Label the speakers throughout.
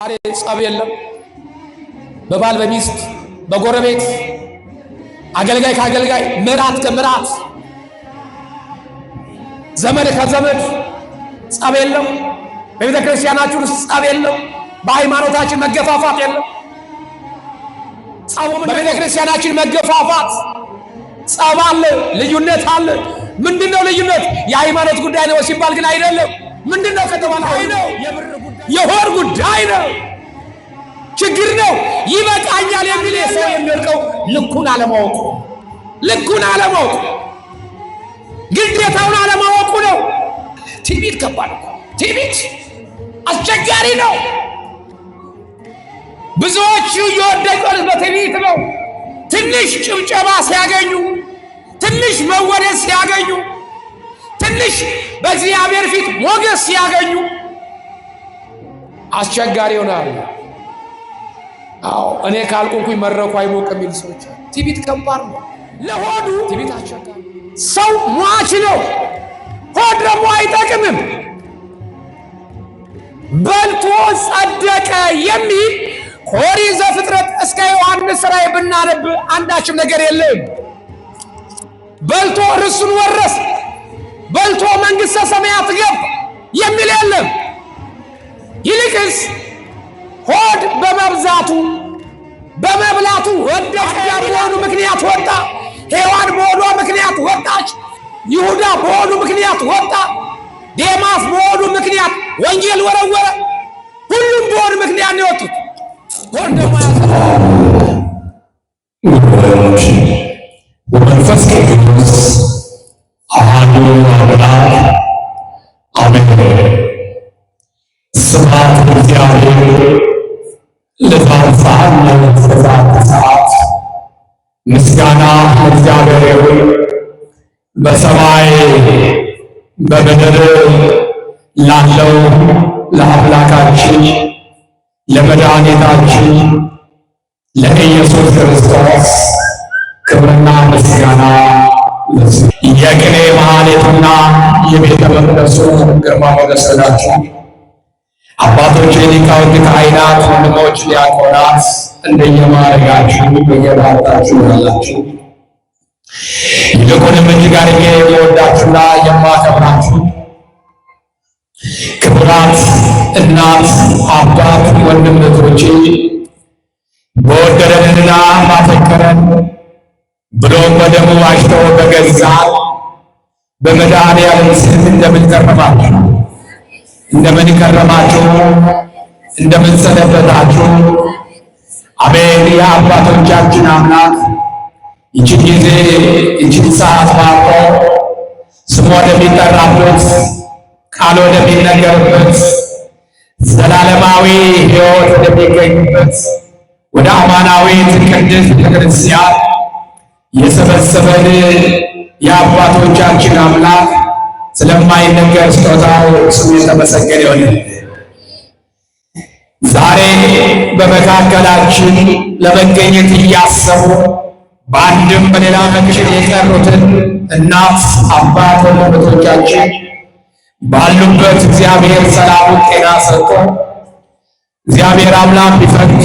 Speaker 1: ጸብ የለም። በባል በሚስት በጎረቤት አገልጋይ ከአገልጋይ ምራት ከምራት ዘመድ ከዘመድ ጸብ የለም። በቤተ ክርስቲያናችን ውስጥ ጸብ የለም። በሃይማኖታችን መገፋፋት የለም። በቤተ ክርስቲያናችን መገፋፋት ጸብ አለ፣ ልዩነት አለ። ምንድነው ልዩነት? የሃይማኖት ጉዳይ ነው ሲባል ግን አይደለም። ምንድነው ከተባለ ነው የሆድ ጉዳይ ነው፣ ችግር ነው። ይበቃኛል የሚል ሰው የሚወድቀው ልኩን አለማወቁ፣ ልኩን አለማወቁ፣ ግዴታውን አለማወቁ ነው። ትዕቢት ከባድ ነው። ትዕቢት አስቸጋሪ ነው። ብዙዎቹ የወደቁት በትዕቢት ነው። ትንሽ ጭብጨባ ሲያገኙ፣ ትንሽ መወደስ ሲያገኙ፣ ትንሽ በእግዚአብሔር ፊት ሞገስ ሲያገኙ አስቸጋሪ ይሆናል። አዎ እኔ ካልቆንኩኝ መድረኩ አይሞቅም የሚል ሰዎች ትዕቢት ከባድ ነው። ለሆዱ ትዕቢት አስቸጋሪ። ሰው ሟች ነው፣ ሆድ ደግሞ አይጠቅምም። በልቶ ጸደቀ የሚል ከኦሪት ዘፍጥረት እስከ ዮሐንስ ራእይ ብናነብ አንዳችም ነገር የለም። በልቶ ርስቱን ወረሰ፣ በልቶ መንግሥተ ሰማያት ገባ የሚል የለም። ይልቅስ ሆድ በመብዛቱ በመብላቱ ወደቀ። በሆዱ ምክንያት ወጣ። ሔዋን በሆዷ ምክንያት ወጣች። ይሁዳ በሆዱ ምክንያት ወጣ። ዴማስ በሆዱ ምክንያት ወንጌል ወረወረ። ሁሉም በሆዱ ምክንያት ነው የወጡት። ሆድ ደግሞ
Speaker 2: ወመንፈስ ቅዱስ አሐዱ አምላክ አሜን። ስብሐት ለእግዚአብሔር ለዘአብጽሐነ እስከዛቲ ሰዓት። ምስጋና ለእግዚአብሔር ይሁን በሰማይ በምድር ላለው ለአምላካችን ለመድኃኒታችን ለኢየሱስ ክርስቶስ ክብርና ምስጋና ለእሱ። የቅኔ ማህሌቱና የቤተ መቅደሱ ግርማ ሞገስ ናቸው። አባቶች፣ ሊቃውንት፣ ካህናት፣ ወንድሞች፣ ዲያቆናት እንደየማዕረጋችሁ በየባህታችሁ ያላችሁ ይልቁንም እጅግ አድርጌ የምወዳችሁና የማከብራችሁ ክቡራት እናት፣ አባት፣ ወንድም እህቶቼ በወደደንና ባፈቀረን ብሎም በደሙ ዋጅቶ በገዛን በመድኃኔዓለም ስም እንደምን ከረማችሁ? እንደምን ከረማችሁ? እንደምን ሰነበታችሁ? አሜን። የአባቶቻችን አምላክ ይችን ጊዜ ይችን ሰዓት ባርኮ ስሙ ወደሚጠራበት ቃል ወደሚነገርበት ዘላለማዊ ሕይወት ወደሚገኝበት ወደ አማናዊት ቅድስት ቤተክርስቲያን የሰበሰበን የአባቶቻችን አምላክ ስለማይነገር ስጦታው ስሙ የተመሰገነ ይሁን። ዛሬ በመካከላችን ለመገኘት እያሰቡ በአንድም በሌላ መንገድ የቀሩትን እናት፣ አባት፣ ወንድሞቻችን ባሉበት እግዚአብሔር ሰላሙን ጤና ሰጥቶ እግዚአብሔር አምላክ ቢፈቅድ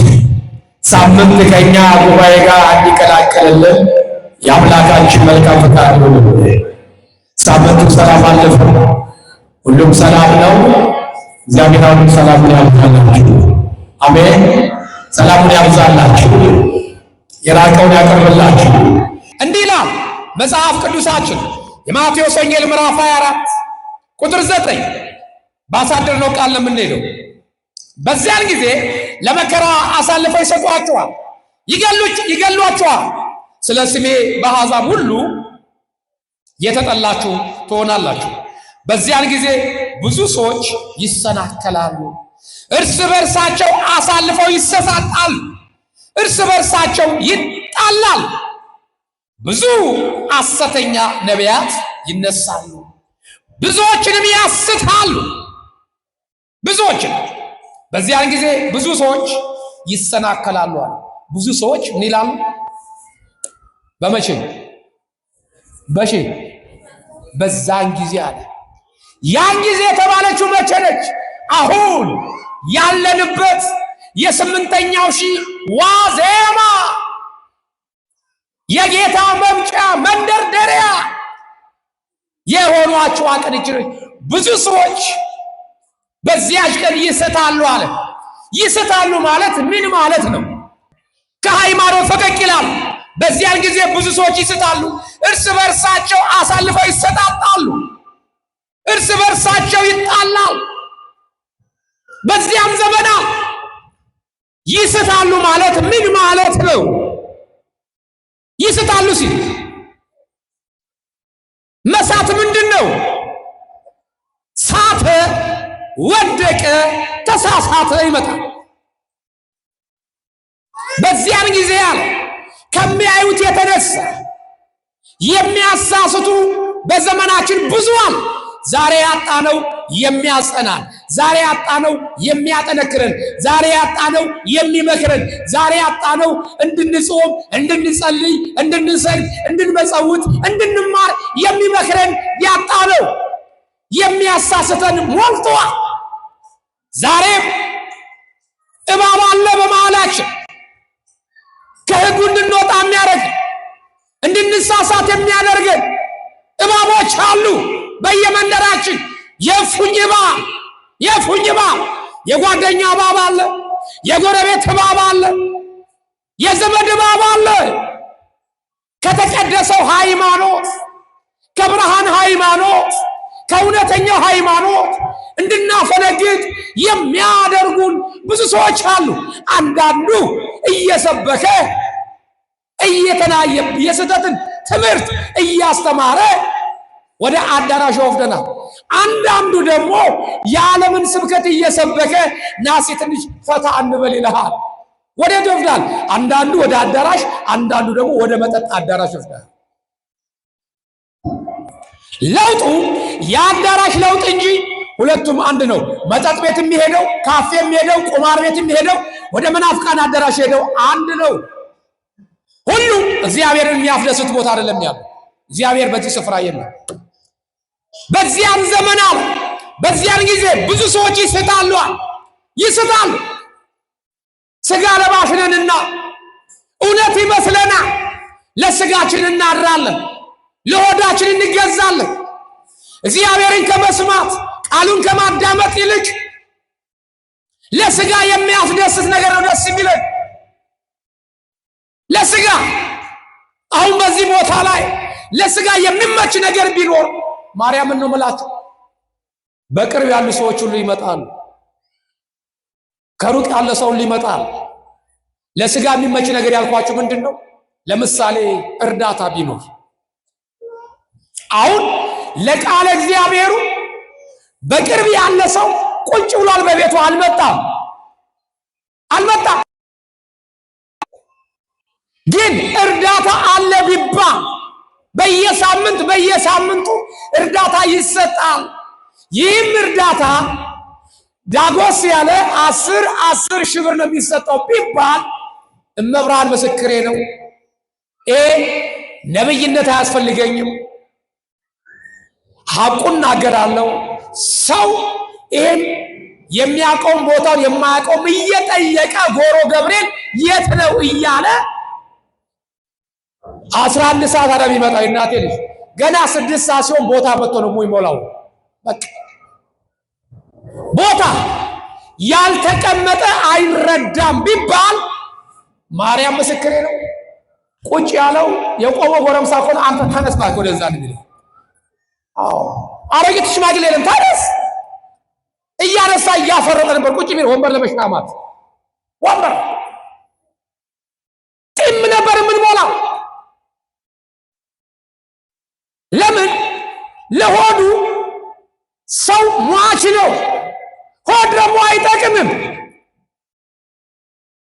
Speaker 2: ሳምንት ከኛ ጉባኤ ጋር እንዲቀላቀልልን የአምላካችን መልካም ፈቃድ ነው። ሳምንቱ ሰላም አለፈ፣ ሁሉም ሰላም ነው። እግዚአብሔር አሁን ሰላሙን ያብዛላችሁ። አሜን። ሰላሙን ያብዛላችሁ፣ የራቀውን ያቀርብላችሁ።
Speaker 1: እንዲህ ይላል መጽሐፍ ቅዱሳችን የማቴዎስ ወንጌል ምዕራፍ 24 ቁጥር 9 ባሳደርነው ቃል ነው የምንሄደው። በዚያን ጊዜ ለመከራ አሳልፈው ይሰጧችኋል፣ ይገሏችኋል። ስለ ስሜ በአሕዛብ ሁሉ የተጠላችሁ ትሆናላችሁ። በዚያን ጊዜ ብዙ ሰዎች ይሰናከላሉ፣ እርስ በርሳቸው አሳልፈው ይሰጣጣሉ፣ እርስ በርሳቸው ይጣላሉ። ብዙ ሐሰተኛ ነቢያት ይነሳሉ፣ ብዙዎችንም ያስታሉ። ብዙዎችን በዚያን ጊዜ ብዙ ሰዎች ይሰናከላሉ አለ። ብዙ ሰዎች ምን ይላሉ? በመቼ በዛን ጊዜ አለ። ያን ጊዜ የተባለችው መቼ ነች? አሁን ያለንበት የስምንተኛው ሺህ ዋዜማ የጌታ መምጫ መንደርደሪያ የሆኗቸው አቀንጅሮች ብዙ ሰዎች በዚያች ቀን ይስታሉ አለ። ይስታሉ ማለት ምን ማለት ነው? ከሃይማኖት ፈቀቅ ይላሉ። በዚያን ጊዜ ብዙ ሰዎች ይስታሉ። እርስ በርሳቸው አሳልፈው ይሰጣጣሉ። እርስ በርሳቸው ይጣላሉ። በዚያም ዘመና ይስታሉ ማለት ምን ማለት ነው? ይስታሉ ሲል መሳት ምንድነው? ሳተ፣ ወደቀ፣ ተሳሳተ ይመጣል። በዚያን ጊዜ ያለ ከሚያዩት የተነሳ የሚያሳስቱ በዘመናችን ብዙ አሉ። ዛሬ ያጣነው የሚያጸናን፣ ዛሬ ያጣነው የሚያጠነክረን፣ ዛሬ ያጣነው የሚመክረን፣ ዛሬ ያጣነው እንድንጾም፣ እንድንጸልይ፣ እንድንሰግድ፣ እንድንመጸውት፣ እንድንማር የሚመክረን ያጣነው የሚያሳስተን ሞልቷል። ዛሬም እባብ አለ በመሃላችን ከሕጉ እንድንወጣ የሚያደርግ እንድንሳሳት የሚያደርገን እባቦች አሉ በየመንደራችን። የፉኝ እባብ የጓደኛ እባብ አለ፣ የጎረቤት እባብ አለ፣ የዘመድ እባብ አለ። ከተቀደሰው ሃይማኖት፣ ከብርሃን ሃይማኖት፣ ከእውነተኛው ሃይማኖት እንድናፈነግጥ የሚያደርጉን ብዙ ሰዎች አሉ። አንዳንዱ እየሰበከ እየተናየ የስህተትን ትምህርት እያስተማረ ወደ አዳራሽ ወስደናል። አንዳንዱ ደግሞ የዓለምን ስብከት እየሰበከ ናሲ ትንሽ ፈታ እንበል ይልሃል። ወደ ይወስዳል። አንዳንዱ ወደ አዳራሽ፣ አንዳንዱ ደግሞ ወደ መጠጥ አዳራሽ ይወስዳል። ለውጡ የአዳራሽ ለውጥ እንጂ ሁለቱም አንድ ነው። መጠጥ ቤት የሚሄደው፣ ካፌ የሚሄደው፣ ቁማር ቤት የሚሄደው፣ ወደ መናፍቃን አዳራሽ ሄደው አንድ ነው። ሁሉም እግዚአብሔርን የሚያስደስት ቦታ አይደለም ያለው። እግዚአብሔር በዚህ ስፍራ የለም። በዚያን ዘመን አለ፣ በዚያን ጊዜ ብዙ ሰዎች ይስታሉ። ስጋ ለባሽ ነንና እውነት ይመስለናል። ለስጋችን እናድራለን፣ ለሆዳችን እንገዛለን። እግዚአብሔርን ከመስማት ቃሉን ከማዳመጥ ይልቅ ለስጋ የሚያስደስት ነገር ነው ደስ የሚለን። ለስጋ አሁን በዚህ ቦታ ላይ ለስጋ የሚመች ነገር ቢኖር ማርያምን ነው የምላችሁ፣ በቅርብ ያሉ ሰዎች ሁሉ ይመጣሉ፣ ከሩቅ ያለ ሰው ሁሉ ይመጣል። ለስጋ የሚመች ነገር ያልኳችሁ ምንድነው? ለምሳሌ እርዳታ ቢኖር አሁን ለቃለ እግዚአብሔሩ በቅርብ ያለ ሰው ቁጭ ብሏል በቤቱ አልመጣም። ግን እርዳታ አለ ቢባል በየሳምንቱ እርዳታ ይሰጣል። ይህም እርዳታ ዳጎስ ያለ 10 ሺህ ብር ነው የሚሰጠው ቢባል እመብርሃን ምስክሬ ነው። ነብይነት አያስፈልገኝም፣ ሐቁን እናገራለሁ። ሰው ይሄን የሚያቆም ቦታውን የማያቆም እየጠየቀ ጎሮ ገብርኤል የት ነው እያለ 11 ሰዓት አደም ይመጣው። እናቴ ልጅ ገና 6 ሰዓት ሲሆን ቦታ መጥቶ ነው የሚሞላው። በቃ ቦታ ያልተቀመጠ አይረዳም ቢባል ማርያም ምስክሬ ነው። ቁጭ ያለው የቆመው ጎረምሳ ኮን አንተ ተነስባ ወደዛ ልጅ አረጋግጥ ሽማግሌ ለም ታነስ እያነሳ እያፈረጠ ነበር። ቁጭ ቢል ወንበር ለመሽናማት ወንበር ጥም ነበር ምን ሞላው። ለምን? ለሆዱ ሰው ሟች ነው። ሆድ ደግሞ አይጠቅምም።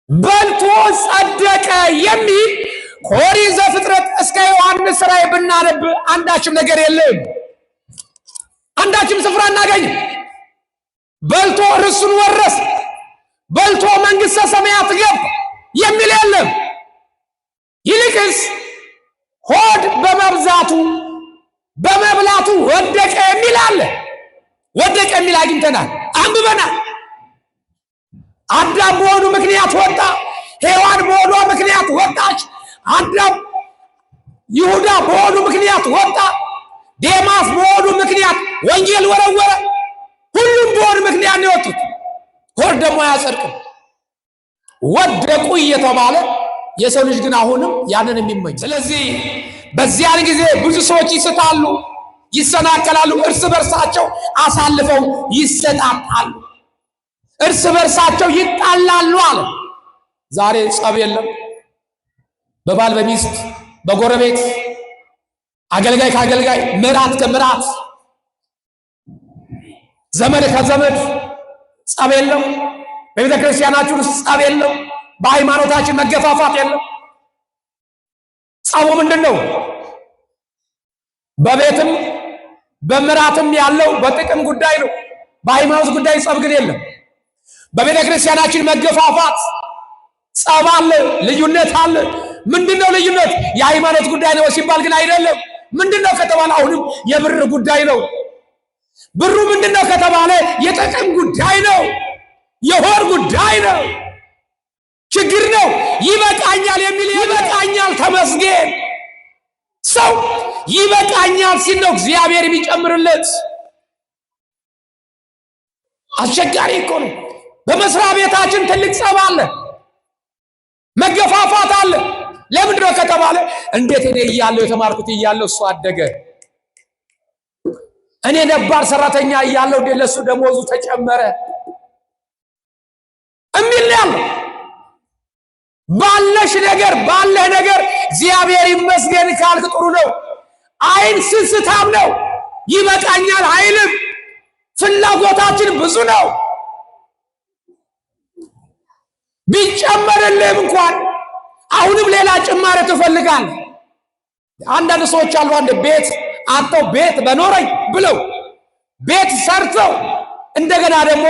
Speaker 1: በልቶ ጸደቀ የሚል ከኦሪት ዘፍጥረት እስከ ዮሐንስ ራእይ ብናነብ አንዳችም ነገር የለም። አንዳችም ስፍራ እናገኝ። በልቶ ርስቱን ወረሰ፣ በልቶ መንግሥተ ሰማያት ገባ የሚል የለም። ይልቅስ ሆድ በመብላቱ ወደቀ የሚል አለ። ወደቀ የሚል አግኝተናል፣ አንብበናል። አዳም በሆኑ ምክንያት ወጣ። ሔዋን በሆኗ ምክንያት ወጣች። አዳም ይሁዳ በሆኑ ምክንያት ወጣ። ዴማስ በሆኑ ምክንያት ወንጌል ወረወረ። ሁሉም በሆኑ ምክንያት ነው የወጡት። ሆድ ደግሞ አያጸድቅም። ወደቁ እየተባለ የሰው ልጅ ግን አሁንም ያንን የሚመኝ። ስለዚህ በዚያን ጊዜ ብዙ ሰዎች ይስታሉ፣ ይሰናከላሉ፣ እርስ በርሳቸው አሳልፈው ይሰጣጣሉ፣ እርስ በርሳቸው ይጣላሉ አለ። ዛሬ ጸብ የለም። በባል በሚስት በጎረቤት አገልጋይ ከአገልጋይ ምራት ከምራት ዘመድ ከዘመድ ጸብ የለም። በቤተ ክርስቲያናችን ውስጥ ጸብ የለም። በሃይማኖታችን መገፋፋት የለም። ጸቡ ምንድነው? በቤትም በምራትም ያለው በጥቅም ጉዳይ ነው። በሃይማኖት ጉዳይ ጸብ ግን የለም። በቤተ ክርስቲያናችን መገፋፋት ጸብ አለ፣ ልዩነት አለ። ምንድነው ልዩነት? የሃይማኖት ጉዳይ ነው ሲባል ግን አይደለም። ምንድነው ከተባለ አሁንም የብር ጉዳይ ነው። ብሩ ምንድነው ከተባለ የጥቅም ጉዳይ ነው፣ የሆድ ጉዳይ ነው፣ ችግር ነው። ይበቃኛል የሚል ይበቃኛል ተመስገን። ሰው ይበቃኛል ሲል ነው እግዚአብሔር የሚጨምርለት። አስቸጋሪ እኮ ነው። በመስሪያ ቤታችን ትልቅ ጸብ አለ፣ መገፋፋት አለ። ለምንድነው ከተባለ እንዴት እኔ እያለሁ የተማርኩት እያለሁ እሱ አደገ፣ እኔ ነባር ሰራተኛ እያለሁ ለሱ ደሞዙ ተጨመረ እሚል ያለው። ባለሽ ነገር ባለህ ነገር እግዚአብሔር ይመስገን ካልክ ጥሩ ነው። አይን ስስታም ነው። ይበቃኛል አይልም። ፍላጎታችን ብዙ ነው። ቢጨመርልህም እንኳን አሁንም ሌላ ጭማሪ ትፈልጋለህ። አንዳንድ ሰዎች አሉ አንድ ቤት አጥተው ቤት በኖረኝ ብለው ቤት ሰርተው እንደገና ደግሞ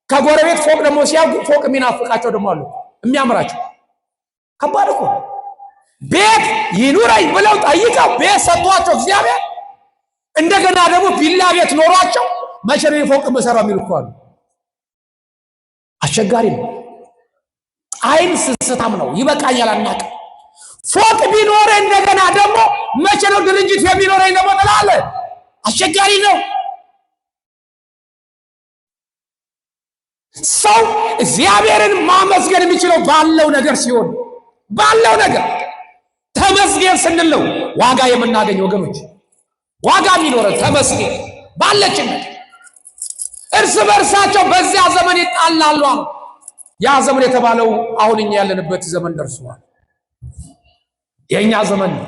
Speaker 1: ከጎረቤት ፎቅ ደግሞ ሲያጉ ፎቅ የሚናፍቃቸው ደግሞ አሉ፣ የሚያምራቸው። ከባድ እኮ ቤት ይኑረኝ ብለው ጠይቀው ቤት ሰጥቷቸው እግዚአብሔር እንደገና ደግሞ ቪላ ቤት ኖሯቸው መቼ ነው ፎቅ መሰራው የሚሉ እኮ አሉ። አስቸጋሪ ነው። አይን ስስታም ነው። ይበቃኛል አናውቅ። ፎቅ ቢኖረ እንደገና ደግሞ መቼ ነው ድርጅት የሚኖረኝ ደግሞ ትላለህ። አስቸጋሪ ነው። ሰው እግዚአብሔርን ማመስገን የሚችለው ባለው ነገር ሲሆን፣ ባለው ነገር ተመስገን ስንል ነው ዋጋ የምናገኝ ወገኖች። ዋጋ የሚኖረን ተመስገን ባለችን ነገር። እርስ በርሳቸው በዚያ ዘመን ይጣላሉ። ያ ዘመን የተባለው አሁን እኛ ያለንበት ዘመን ደርሷል። የኛ ዘመን ነው።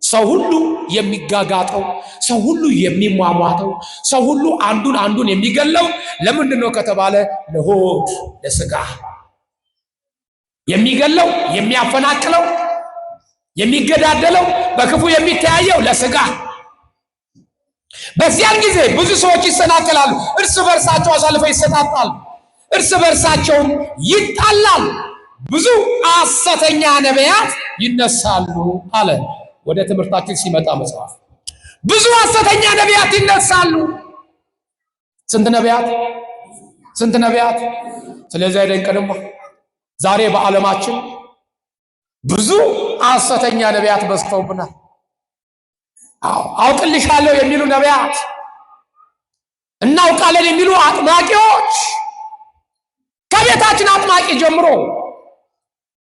Speaker 1: ሰው ሁሉ የሚጋጋጠው፣ ሰው ሁሉ የሚሟሟተው፣ ሰው ሁሉ አንዱን የሚገለው ለምንድነው ከተባለ ለሆድ ለስጋ የሚገለው፣ የሚያፈናቅለው፣ የሚገዳደለው፣ በክፉ የሚተያየው ለስጋ። በዚያን ጊዜ ብዙ ሰዎች ይሰናከላሉ፣ እርስ በርሳቸው አሳልፈው ይሰጣጣሉ፣ እርስ በርሳቸውም ይጣላሉ፣ ብዙ ሐሰተኛ ነቢያት ይነሳሉ አለ። ወደ ትምህርታችን ሲመጣ መጽሐፍ ብዙ ሐሰተኛ ነቢያት ይነሳሉ። ስንት ነቢያት? ስንት ነቢያት? ስለዚህ አይደንቀንም ዛሬ በዓለማችን ብዙ ሐሰተኛ ነቢያት በዝተውብናል። አውቅልሻለሁ የሚሉ ነቢያት፣ እናውቃለን የሚሉ አጥማቂዎች፣ ከቤታችን አጥማቂ ጀምሮ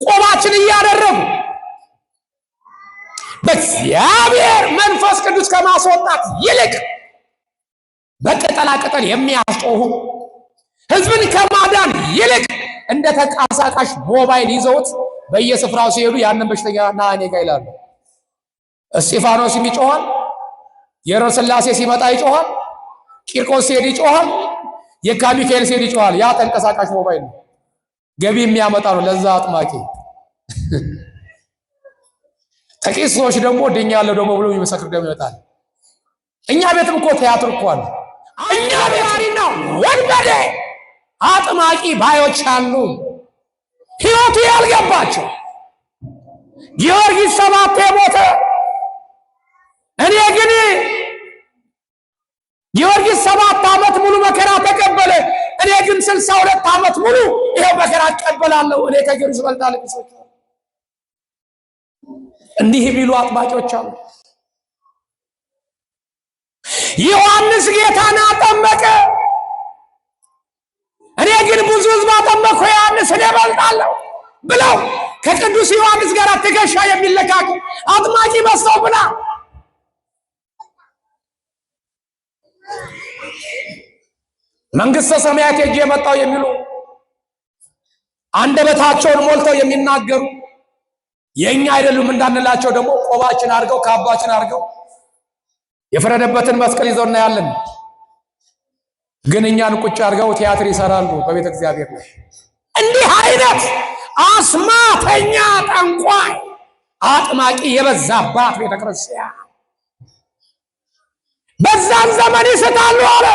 Speaker 1: ቆባችን እያደረጉ በእግዚአብሔር መንፈስ ቅዱስ ከማስወጣት ይልቅ በቅጠላ ቅጠል የሚያስጮሁ ሕዝብን ከማዳን ይልቅ እንደ ተንቀሳቃሽ ሞባይል ይዘውት በየስፍራው ሲሄዱ ያንን በሽተኛ ና እኔ ጋር ይላሉ። እስጢፋኖስም ይጮሃል፣ የሮስ ሥላሴ ሲመጣ ይጮሃል፣ ቂርቆስ ሲሄድ ይጮሃል፣ የካ ሚካኤል ሲሄድ ይጮሃል። ያ ተንቀሳቃሽ ሞባይል ነው፣ ገቢ የሚያመጣ ነው ለዛ አጥማቂ። ጥቂት ሰዎች ደግሞ ድኛለሁ ደግሞ ብሎ የሚመሰክር ደግሞ ይመጣል። እኛ ቤትም እኮ ቲያትር እኮ አለ። እኛ ቤት ነው ወንበዴ አጥማቂ ባዮች አሉ፣ ሕይወቱ ያልገባቸው። ጊዮርጊስ 7 ሞተ። እኔ ግን ጊዮርጊስ 7 ዓመት ሙሉ መከራ ተቀበለ። እኔ ግን 62 ዓመት ሙሉ ይሄው መከራ እቀበላለሁ። እኔ ከኢየሩሳሌም እበልጣለሁ ሰዎች እንዲህ ቢሉ አጥባቂዎች አሉ። ዮሐንስ ጌታን አጠመቀ፣ እኔ ግን ብዙ ሕዝብ አጠመቅሁ፣ ዮሐንስ እኔ እበልጣለሁ ብለው ከቅዱስ ዮሐንስ ጋር ትከሻ የሚለካኩ አጥማቂ መስለው ብላ መንግሥተ ሰማያት ሄጄ የመጣው የሚሉ አንደበታቸውን ሞልተው የሚናገሩ የኛ አይደሉም እንዳንላቸው ደግሞ ቆባችን አድርገው ካባችን አድርገው የፈረደበትን መስቀል ይዘው እናያለን። ግን እኛን ቁጭ አድርገው ቲያትር ይሰራሉ በቤተ እግዚአብሔር ላይ። እንዲህ አይነት አስማተኛ ጠንቋይ አጥማቂ የበዛባት ቤተ ክርስቲያን በዛን ዘመን ይስታሉ አለ።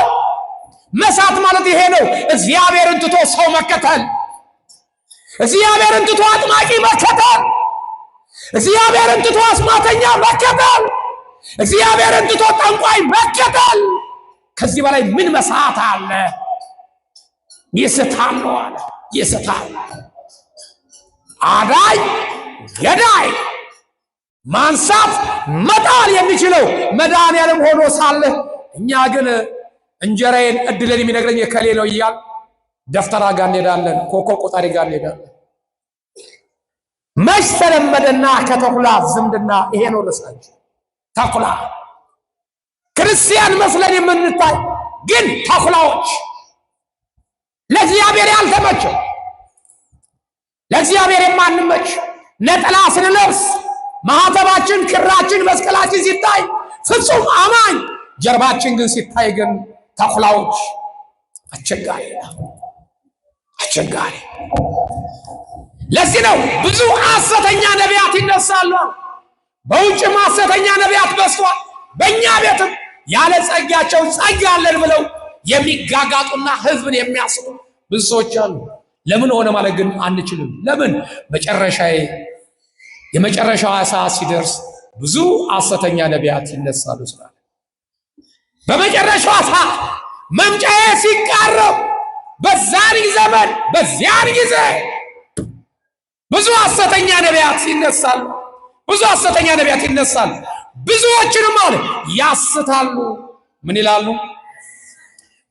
Speaker 1: መሳት ማለት ይሄ ነው። እግዚአብሔርን ትቶ ሰው መከተል፣ እግዚአብሔርን ትቶ አጥማቂ መከተል፣ እግዚአብሔርን ትቶ አስማተኛ መከተል፣ እግዚአብሔርን ትቶ ጠንቋይ መከተል። ከዚህ በላይ ምን መሳት አለ? ይስታሉ አለ። ይስታሉ። አዳይ ገዳይ ማንሳት መጣል የሚችለው መድኃኒዓለም ሆኖ ሳለ እኛ ግን እንጀራዬን እድለን የሚነግረኝ የከሌ ነው እያል ደፍተራ ጋር እንሄዳለን፣ ኮከብ ቆጣሪ ጋር እንሄዳለን። መች ተለመደና ከተኩላ ዝምድና ይሄ ነው ርዕሳችን። ተኩላ ክርስቲያን መስለን የምንታይ ግን ተኩላዎች፣ ለእግዚአብሔር ያልተመቸው፣ ለእግዚአብሔር የማንመች ነጠላ ስንለብስ ማህተባችን፣ ክራችን፣ መስቀላችን ሲታይ ፍጹም አማኝ፣ ጀርባችን ግን ሲታይ ግን ተኩላዎች። አስቸጋሪ አስቸጋሪ። ለዚህ ነው ብዙ ሐሰተኛ ነቢያት ይነሳሉ። በውጭም ሐሰተኛ ነቢያት በዝተዋል። በእኛ ቤትም ያለ ጸጋቸው ጸጋ አለን ብለው የሚጋጋጡና ህዝብን የሚያስቱ ብዙ ሰዎች አሉ። ለምን ሆነ ማለት ግን አንችልም። ለምን? የመጨረሻው ሰዓት ሲደርስ ብዙ ሐሰተኛ ነቢያት ይነሳሉ ስላለ በመጨረሻው ሰዓት መምጫዬ ሲቃረብ በዛን ዘመን በዚያን ጊዜ ብዙ ሐሰተኛ ነቢያት ይነሳሉ። ብዙ ሐሰተኛ ነቢያት ይነሳሉ። ብዙዎችንም አለ ያስታሉ። ምን ይላሉ?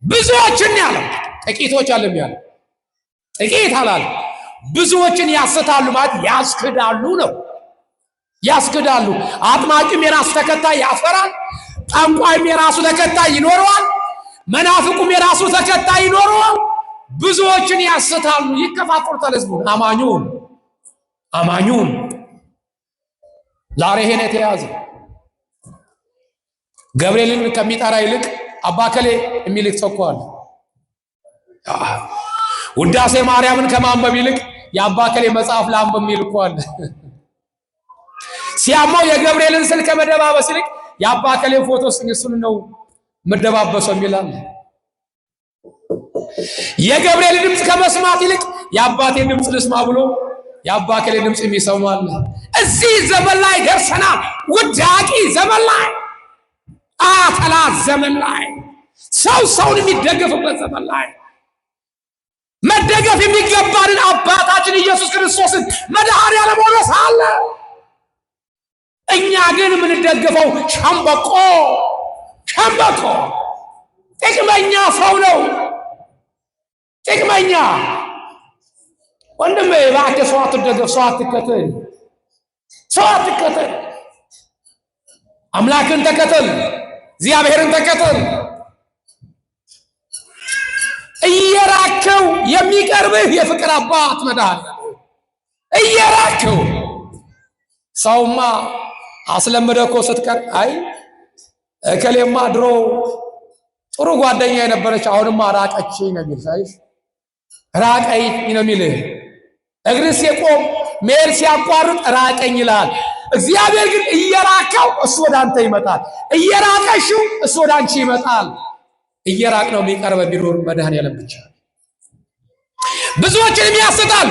Speaker 1: ብዙዎችን ያለው ጥቂቶች አለም ያለው ጥቂት አላለ። ብዙዎችን ያስታሉ ማለት ያስክዳሉ ነው። ያስክዳሉ። አጥማቂም የራሱ ተከታይ ያፈራል። ጠንቋይም የራሱ ተከታይ ይኖረዋል። መናፍቁም የራሱ ተከታይ ይኖረዋል። ብዙዎችን ያስታሉ፣ ይከፋፈሉታል ህዝቡን። አማኙን ዛሬ ይሄን የተያዘ ገብርኤልን ከሚጠራ ይልቅ አባከሌ የሚልክ ተቆዋል። ውዳሴ ማርያምን ከማንበብ ይልቅ የአባከሌ መጽሐፍ ላንበብ የሚልኳል። ሲያማው የገብርኤልን ስል ከመደባበስ ይልቅ የአባከሌ ፎቶ እሱን ነው መደባበሰው የሚላል። የገብርኤል ድምጽ ከመስማት ይልቅ የአባቴን ድምጽ ልስማ ብሎ የአባከሌ ድምጽ የሚሰማል። እዚህ ዘመን ላይ ደርሰናል። ውዳቂ ዘመን ላይ፣ አተላ ዘመን ላይ፣ ሰውን የሚደገፍበት ዘመን ላይ መደገፍ የሚገባንን አባታችን ኢየሱስ ክርስቶስን መድኃኒዓለም ሆኖ ሳለ እኛ ግን የምንደገፈው ሸምበቆ ጥቅመኛ ሰው ነው። ጥቅመኛ ወንድሜ እባክህ ሰው አትደገፍ፣ ሰው አትከተል። አምላክን ተከተል፣ እግዚአብሔርን ተከተል። እየራከው የሚቀርብህ የፍቅር አባት መድኃኒዓለም እየራከው። ሰውማ አስለምደህ እኮ ስትቀር አይ እከሌማ ድሮ ጥሩ ጓደኛ የነበረች አሁንማ ራቀችኝ ነው የሚል። ሳይሽ ራቀኝ ነው የሚል። እግር ሲቆም መሄድ ሲያቋርጥ ራቀኝ ይላል። እግዚአብሔር ግን እየራከው እሱ ወደ አንተ ይመጣል፣ እየራቀሽው እሱ ወደ አንቺ ይመጣል። እየራቅ ነው የሚቀርበው ቢኖር መድኃኒዓለም ብቻ። ብዙዎችንም ያስታል።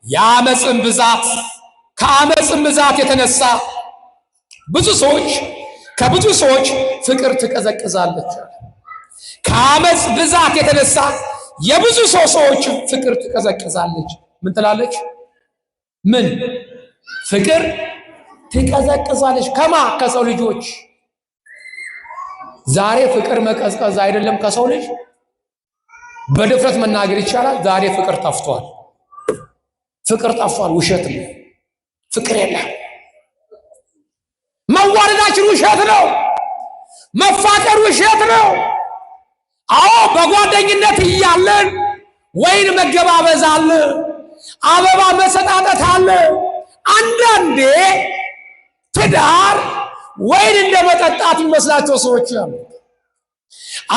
Speaker 1: የአመፅም ብዛት ከአመፅም ብዛት የተነሳ ከብዙ ሰዎች ፍቅር ትቀዘቅዛለች። ከአመፅ ብዛት የተነሳ የብዙ ሰዎች ፍቅር ትቀዘቅዛለች። ምን ትላለች? ምን ፍቅር ትቀዘቅዛለች። ከማ ከሰው ልጆች። ዛሬ ፍቅር መቀዝቀዝ አይደለም ከሰው ልጅ በድፍረት መናገር ይቻላል። ዛሬ ፍቅር ጠፍቷል። ፍቅር ጠፍቷል። ውሸት ነው። ፍቅር የለም። መዋደዳችን ውሸት ነው። መፋቀር ውሸት ነው። አዎ በጓደኝነት እያለን ወይን መገባበዝ አለ፣ አበባ መሰጣጠት አለ። አንዳንዴ ትዳር ወይን እንደመጠጣት ይመስላቸው ሰዎች አሉ።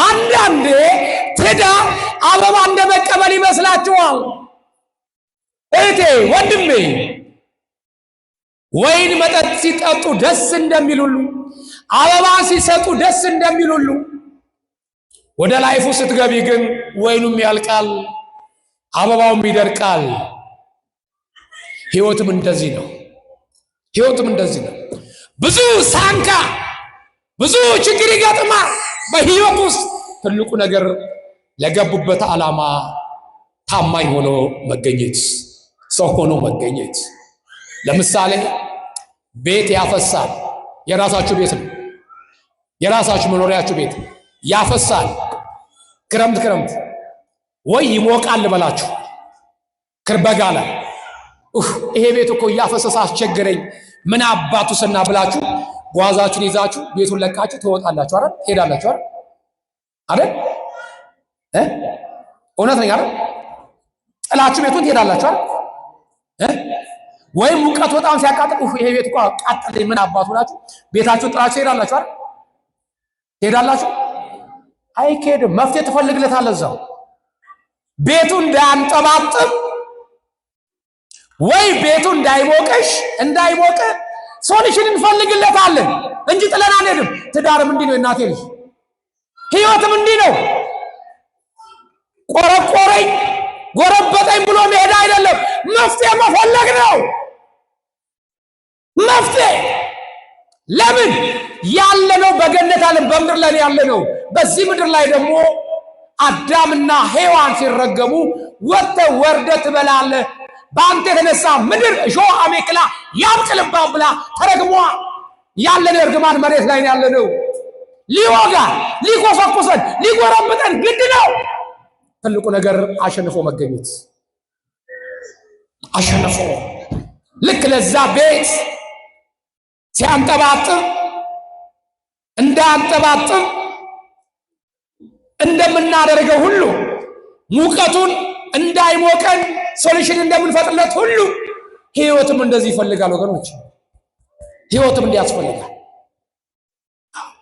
Speaker 1: አንዳንዴ ትዳር አበባ እንደመቀበል ይመስላቸዋል። እህቴ ወንድሜ፣ ወይን መጠጥ ሲጠጡ ደስ እንደሚሉሉ፣ አበባ ሲሰጡ ደስ እንደሚሉሉ፣ ወደ ላይፉ ስትገቢ ግን ወይኑም ያልቃል፣ አበባውም ይደርቃል። ህይወትም እንደዚህ ነው። ህይወትም እንደዚህ ነው። ብዙ ሳንካ፣ ብዙ ችግር ይገጥማል በህይወት ውስጥ። ትልቁ ነገር ለገቡበት ዓላማ ታማኝ ሆኖ መገኘት፣ ሰው ሆኖ መገኘት። ለምሳሌ ቤት ያፈሳል። የራሳችሁ ቤት ነው፣ የራሳችሁ መኖሪያችሁ ቤት ያፈሳል። ክረምት ወይ ይሞቃል በላችሁ ክርበጋ ላይ ይሄ ቤት እኮ እያፈሰሰ አስቸገረኝ ምን አባቱ ስና ብላችሁ ጓዛችሁን ይዛችሁ ቤቱን ለቃችሁ ትወጣላችሁ አይደል? ሄዳላችሁ አይደል? እውነት ነኝ አይደል? ጥላችሁ ቤቱን ትሄዳላችሁ አይደል? ወይም ሙቀት በጣም ሲያቃጥል ይሄ ቤት እኮ አቃጠለኝ ምን አባቱ ብላችሁ ቤታችሁን ጥላችሁ ሄዳላችሁ አይደል? ሄዳላችሁ? አይኬድም። መፍትሄ ትፈልግለታለህ እዛው። ቤቱ እንዳያንጠባጥብ ወይ ቤቱ እንዳይሞቅ ሶሉሽን እንፈልግለታለን እንጂ ጥለን አንሄድም። ትዳርም እንዲህ ነው እናቴ ልጅ፣ ህይወትም እንዲህ ነው። ቆረቆረኝ ጎረበጠኝ ብሎ መሄድ አይደለም፣ መፍትሄ መፈለግ ነው። መፍትሄ ለምን ያለነው በገነት ዓለም በምድር ላይ ያለነው። በዚህ ምድር ላይ ደግሞ አዳምና ሔዋን ሲረገሙ ወጥተህ ወርደህ ትበላለህ፣ በአንተ የተነሳ ምድር እሾህ አሜከላ ያብቅልብህ ብላ ተረግሟል። ያለነው እርግማን መሬት ላይ ነው ያለነው። ሊወጋን፣ ሊኮሰኩሰን፣ ሊጎረብጠን ግድ ነው። ትልቁ ነገር አሸንፎ መገኘት። አሸንፎ ልክ ለዛ ቤት ሲያንጠባጥብ እንዳንጠባጥብ እንደምናደርገው ሁሉ ሙቀቱን እንዳይሞቀን ሶሉሽን እንደምንፈጥርለት ሁሉ ህይወትም እንደዚህ ይፈልጋል ወገኖች። ህይወትም እንዲያስፈልጋል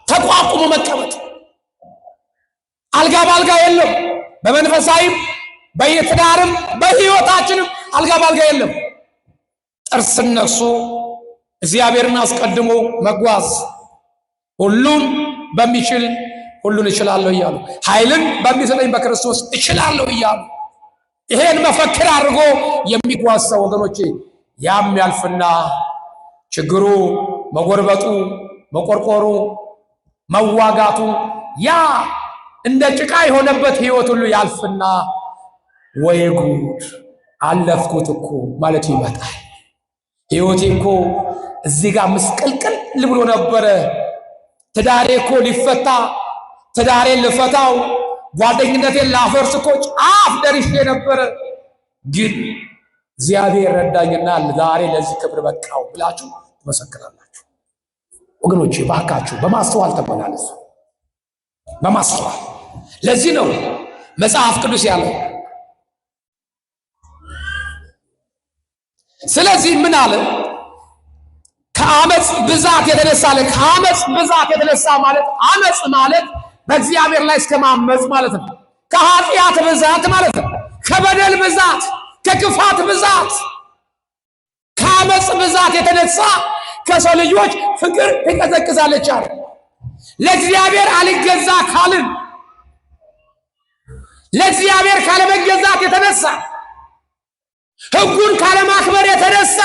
Speaker 1: ተቋቁሞ መቀመጥ። አልጋ ባልጋ የለም። በመንፈሳዊም በየትዳርም በህይወታችንም አልጋ ባልጋ የለም። ጥርስ ነክሶ እግዚአብሔርን አስቀድሞ መጓዝ። ሁሉም በሚችል ሁሉን እችላለሁ እያሉ ኃይልን በሚሰጠኝ በክርስቶስ እችላለሁ እያሉ ይሄን መፈክር አድርጎ የሚጓዝ ሰው ወገኖቼ ያም ያልፍና ችግሩ፣ መጎርበጡ፣ መቆርቆሩ፣ መዋጋቱ ያ እንደ ጭቃ የሆነበት ህይወት ሁሉ ያልፍና ወይ ጉድ አለፍኩት እኮ ማለት ይመጣል። ህይወቴ እኮ እዚህ ጋር ምስቅልቅል ብሎ ነበረ። ትዳሬ እኮ ሊፈታ፣ ትዳሬን ልፈታው፣ ጓደኝነቴን ላፈርስ እኮ ጫፍ ደርሼ ነበረ፣ ግን እግዚአብሔር ረዳኝና ዛሬ ለዚህ ክብር በቃው ብላችሁ ትመሰክራላችሁ። ወገኖቼ ባካችሁ በማስተዋል ተመላለሱ፣ በማስተዋል። ለዚህ ነው መጽሐፍ ቅዱስ ያለው። ስለዚህ ምን አለ? ከአመፅ ብዛት የተነሳ አለ። ከአመፅ ብዛት የተነሳ ማለት አመፅ ማለት በእግዚአብሔር ላይ እስከማመፅ ማለት ነው። ከኃጢአት ብዛት ማለት ነው። ከበደል ብዛት፣ ከክፋት ብዛት፣ ከአመፅ ብዛት የተነሳ ከሰው ልጆች ፍቅር ትቀዘቅዛለች አለ። ለእግዚአብሔር አልገዛ ካልን፣ ለእግዚአብሔር ካለመገዛት የተነሳ፣ ሕጉን ካለማክበር የተነሳ፣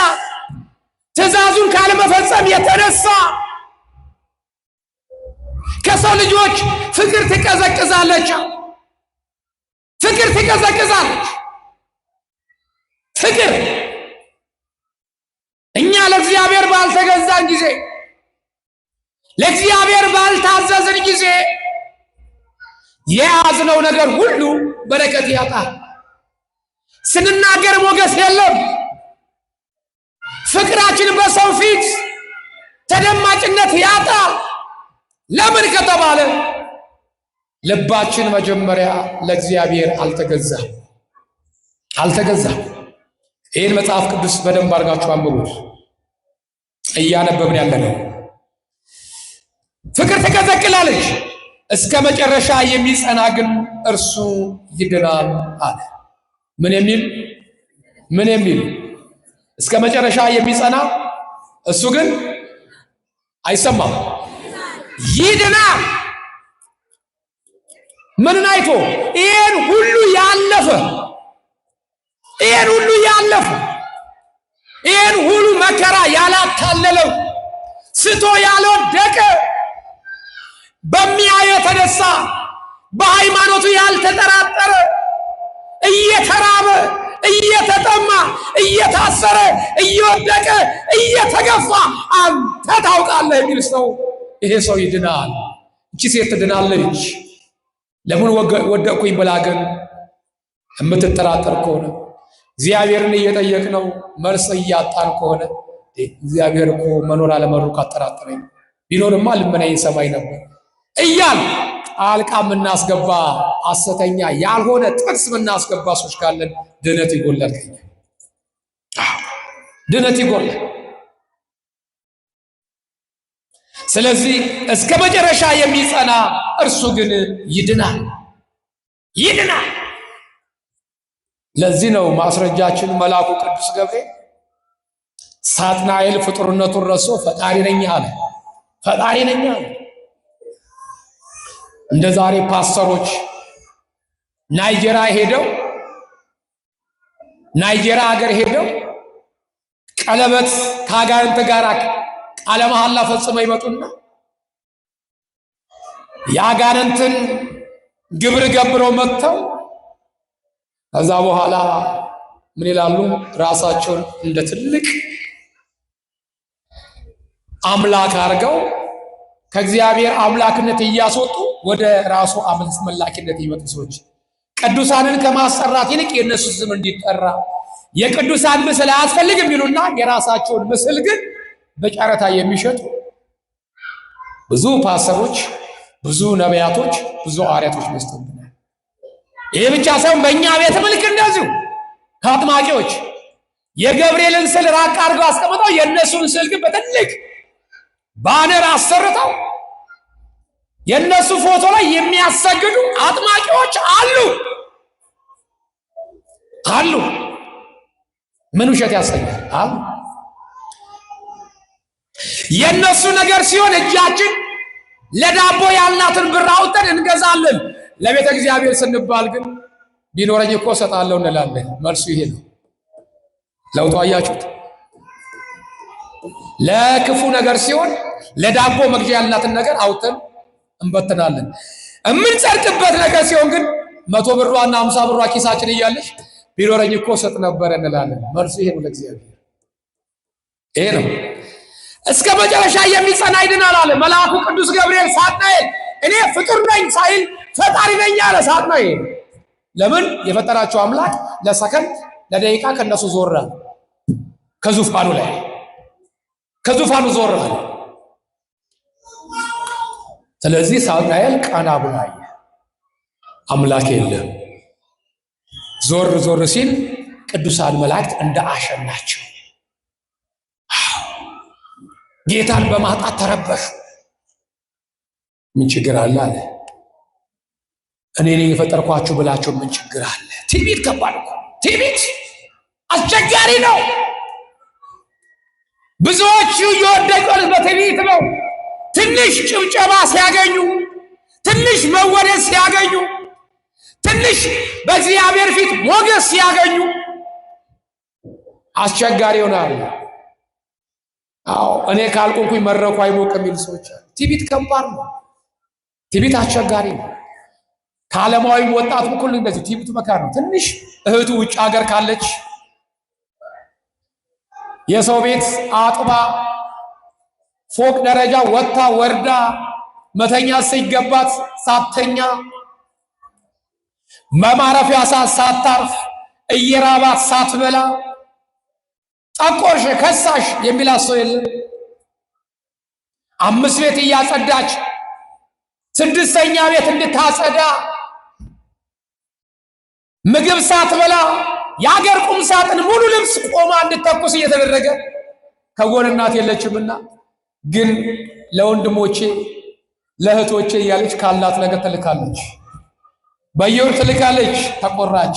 Speaker 1: ትእዛዙን ካለመፈጸም የተነሳ ከሰው ልጆች ፍቅር ትቀዘቅዛለች። ፍቅር ትቀዘቅዛለች። ፍቅር እኛ ለእግዚአብሔር ባልተገዛን ጊዜ፣ ለእግዚአብሔር ባልታዘዝን ጊዜ የያዝነው ነገር ሁሉ በረከት ያጣል። ስንናገር ሞገስ የለም። ፍቅራችን በሰው ፊት ተደማጭነት ያጣል። ለምን ከተባለ ልባችን መጀመሪያ ለእግዚአብሔር አልተገዛም። ይህን መጽሐፍ ቅዱስ በደንብ አድርጋችሁ አንብቡት። እያነበብን ያለነው ፍቅር ትቀዘቅዛለች፣ እስከ መጨረሻ የሚጸና ግን እርሱ ይድናል አለ። ምን የሚል እስከ መጨረሻ የሚጸና እሱ ግን አይሰማም፣ ይድናል። ምንን አይቶ? ይሄን ሁሉ ያለፈ ይሄን ሁሉ መከራ ያላታለለው፣ ስቶ ያልወደቀ፣ በሚያየው የተነሳ በሃይማኖቱ ያልተጠራጠረ፣ እየተራበ እየተጠማ እየታሰረ እየወደቀ እየተገፋ አንተ ታውቃለህ የሚል ሰው፣ ይሄ ሰው ይድናል። እቺ ሴት ትድናለች። ለምን ወደቅኩኝ ብላ ግን የምትጠራጠር ከሆነ፣ እግዚአብሔርን እየጠየቅነው መልስ እያጣን ከሆነ፣ እግዚአብሔር እኮ መኖር አለመኖሩ ካጠራጠረኝ ቢኖርማ ልመናዬን ሰማይ ነበር እያል ጣልቃ የምናስገባ ሐሰተኛ ያልሆነ ጥቅስ የምናስገባ ሰዎች ካለን ድነት ይጎላል። ድነት ይጎላል። ስለዚህ እስከ መጨረሻ የሚጸና እርሱ ግን ይድናል። ለዚህ ነው ማስረጃችን መልአኩ ቅዱስ ገብርኤል ሳጥናኤል ፍጡርነቱን ረሶ ፈጣሪ ነኝ አለ። እንደ ዛሬ ፓስተሮች ናይጄሪያ ሀገር ሄደው ቀለበት ከአጋንንት ጋር ቃለ መሐላ ፈጽመው ይመጡና የአጋንንትን ግብር ገብረው መጥተው ከዛ በኋላ ምን ይላሉ? ራሳቸውን እንደ ትልቅ አምላክ አድርገው ከእግዚአብሔር አምላክነት እያስወጡ ወደ ራሱ አምላክነት ይመጡ ሰዎች ቅዱሳንን ከማስጠራት ይልቅ የነሱ ስም እንዲጠራ የቅዱሳን ምስል አያስፈልግም ይሉና የራሳቸውን ምስል ግን በጨረታ የሚሸጡ ብዙ ፓስተሮች፣ ብዙ ነቢያቶች፣ ብዙ ሐዋርያቶች መስተውብናል። ይሄ ብቻ ሳይሆን በእኛ ቤተ መልክ እንደዚሁ ከአጥማቂዎች የገብርኤልን ስዕል ራቅ አድርገው አስቀምጠው የእነሱን ስዕል ግን በትልቅ ባነር አሰርተው የእነሱ ፎቶ ላይ የሚያሰግዱ አጥማቂዎች አሉ። ምን ውሸት ያሰኛል? የእነሱ ነገር ሲሆን እጃችን ለዳቦ ያልናትን ብር አውጥተን እንገዛለን። ለቤተ እግዚአብሔር ስንባል ግን ቢኖረኝ እኮ እሰጣለሁ እንላለን። መልሱ ይሄ ነው። ለውጡ አያችሁት? ለክፉ ነገር ሲሆን ለዳቦ መግዣ ያልናትን ነገር አውጥተን እንበትናለን። የምንጸድቅበት ነገር ሲሆን ግን 100 ብሯና 50 ብሯ ኪሳችን እያለች ቢኖረኝ እኮ እሰጥ ነበር እንላለን። መልሱ ይሄ ነው። ለእግዚአብሔር ይሄ ነው። እስከ መጨረሻ የሚጸና ይድናል አለ መልአኩ ቅዱስ ገብርኤል ሳጥናኤል። እኔ ፍጡር ነኝ ሳይል ፈጣሪ ነኝ አለ ሳጥናኤል። ለምን? የፈጠራቸው አምላክ ለሰከንድ ለደቂቃ ከነሱ ዞር አለ። ከዙፋኑ ዞር አለ። ስለዚህ ሳጥናኤል ቀና ብሎ አየ። አምላክ የለም። ዞር ሲል ቅዱሳን መላእክት እንደ አሸን ናቸው። ጌታን በማጣት ተረበሹ። ምን ችግር አለ? እኔ ነኝ የፈጠርኳችሁ ብላችሁ ምን ችግር አለ? ትዕቢት ከባድ እኮ። ትዕቢት አስቸጋሪ ነው። ብዙዎቹ የወደቁት በትዕቢት ነው። ትንሽ ጭብጨባ ሲያገኙ፣ ትንሽ መወደስ ሲያገኙ፣ ትንሽ በእግዚአብሔር ፊት ሞገስ ሲያገኙ አስቸጋሪ ይሆናል። እኔ ካልቆንኩኝ መድረኩ አይሞቅ የሚሉ ሰዎች አሉ። ትዕቢት ከባድ ነው። ትዕቢት አስቸጋሪ ነው። ከዓለማዊ ወጣት በኩል እንደዚህ ትዕቢቱ መከራ ነው። ትንሽ እህቱ ውጭ ሀገር ካለች የሰው ቤት አጥባ ፎቅ ደረጃ ወጣ ወርዳ መተኛ ሲገባት ሳተኛ መማረፊያ ሳታርፍ እየራባት ሳትበላ ጠቆርሽ ከሳሽ የሚላት ሰው የለም። 5 ቤት እያጸዳች 6ኛ ቤት እንድታጸዳ ምግብ ሳትበላ የአገር ቁም ሳጥን ሙሉ ልብስ ቆማ እንድትተኩስ እየተደረገ ከጎን እናት የለችምና ግን ለወንድሞቼ ለእህቶቼ እያለች ካላት ነገር ትልካለች። በየወር ትልካለች ተቆራጭ።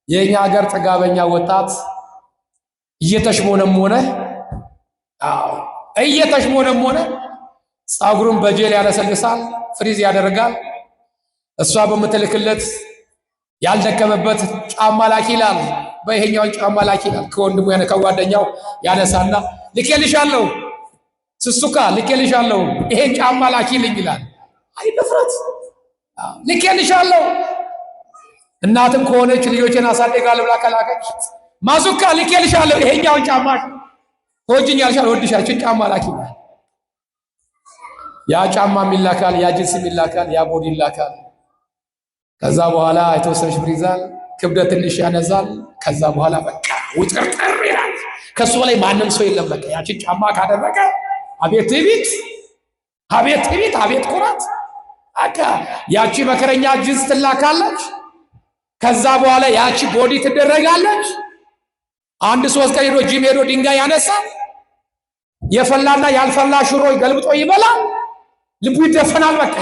Speaker 1: የኛ ሀገር ጥጋበኛ ወጣት እየተሽሞነሞነ ጸጉሩን በጄል ያለሰልሳል፣ ፍሪዝ ያደርጋል። እሷ በምትልክለት ያልደከመበት ጫማ ላኪ ይላል። በይሄኛው ጫማ ላኪ ይላል። ከወንድሙ ያነ ከጓደኛው ያነሳና ልኬልሻለሁ ስሱካ ልኬልሻለሁ ይሄን ጫማ ላኪልኝ ይላል። አይ ድፍረት! ልኬልሻለሁ። እናትም ከሆነች ልጆችን አሳደጋለሁ ብላ ከላከች ማሱካ ልኬልሻለሁ ይሄኛውን ጫማ ወጅኛልሻል ወድሻችን ጫማ ላኪ ይላል። ያ ጫማ ይላካል፣ ያ ጅንስ ይላካል፣ ያ ቦዲ ይላካል። ከዛ በኋላ የተወሰነች ብር ይዛል፣ ክብደት ትንሽ ያነዛል። ከዛ በኋላ በቃ ውጥርጥር ይላል። ከሱ በላይ ማንም ሰው የለም። በቃ ያችን ጫማ ካደረገ አቤት ትዕቢት፣ አቤት ትዕቢት፣ አቤት ኩራት። አካ ያቺ መከረኛ ጅንስ ትላካለች። ከዛ በኋላ ያቺ ቦዲ ትደረጋለች። 1-3 ቀን ሄዶ ጂም ሄዶ ድንጋይ ያነሳል። የፈላና ያልፈላ ሽሮ ገልብጦ ይበላል። ልቡ ይደፈናል። በቃ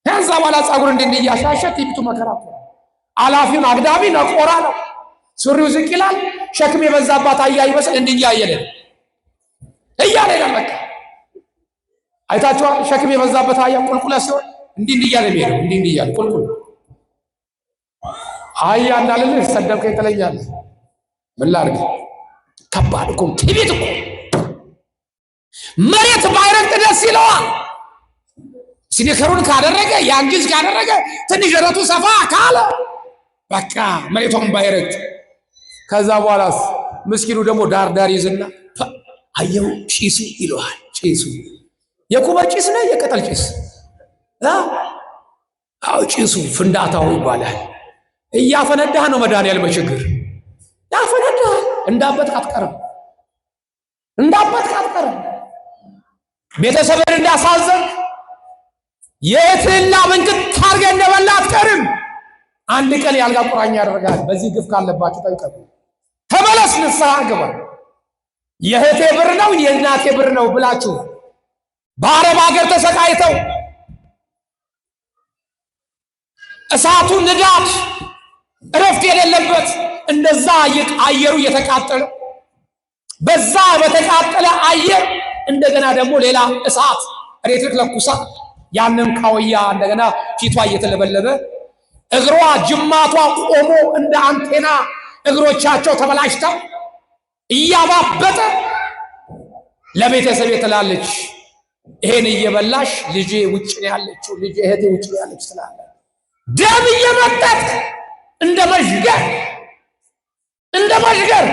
Speaker 1: ከዛ በኋላ ጸጉር እንዲያሻሸ ትዕቢቱ መከራ ነው። አላፊውን አግዳሚ ነቆራ ነው። ሱሪው ዝቅ ይላል። ሸክም የበዛባት አህያ ይመስል እንዲያየለ እያለ በቃ አይታችኋል። ሸክም የበዛበት አህያ ቁልቁለት ሲሆን እንዲያለ የሚሄደው እንዲያለ ቁልቁል አህያ እንዳለልህ ሰደብከኝ ትለኛለህ። ምን ላድርግ? ከባድ እኮ ትዕቢት እኮ መሬት ባይረግጥ ደስ ይለዋል። ሲኒከሩን ካደረገ ያንጊዝ ካደረገ ትንሽ ደረቱ ሰፋ ካለ በቃ መሬቷን ባይረግጥ። ከዛ በኋላስ ምስኪኑ ደግሞ ዳር ይዝና አየው ጭሱ ይለዋል። ጭሱ የኩበት ጭስ ነው የቅጠል ጭስ አው ጭሱ ፍንዳታው ይባላል። እያፈነዳህ ነው መድኃኒዓለም በችግር ያፈነዳህ። እንዳበጥክ አትቀርም፣ እንዳበጥክ አትቀርም። ቤተሰብን እንዳሳዘንክ የትና መንክት ታርገህ እንደበላ አትቀርም። አንድ ቀን ያልጋ ቁራኛ ያደርጋል። በዚህ ግፍ ካለባችሁ ጠይቀቁ፣ ተመለስ፣ ንስሐ ግባ። የእህቴ ብር ነው የእናቴ ብር ነው ብላችሁ በአረብ ሀገር ተሰቃይተው እሳቱ ንዳድ እረፍት የሌለበት እንደዛ አየሩ እየተቃጠለ በዛ በተቃጠለ አየር እንደገና ደግሞ ሌላ እሳት ኤሌክትሪክ ለኩሳ ያንን ካውያ እንደገና ፊቷ እየተለበለበ እግሯ ጅማቷ ቆሞ እንደ አንቴና እግሮቻቸው ተበላሽተው እያባበጠ ለቤተሰብ ትላለች ይሄን እየበላሽ ልጄ ውጭ ነው ያለችው፣ ልጄ እህቴ ውጭ ነው ያለች ትላለች። ደም እየመጠጥ እንደ መሽገር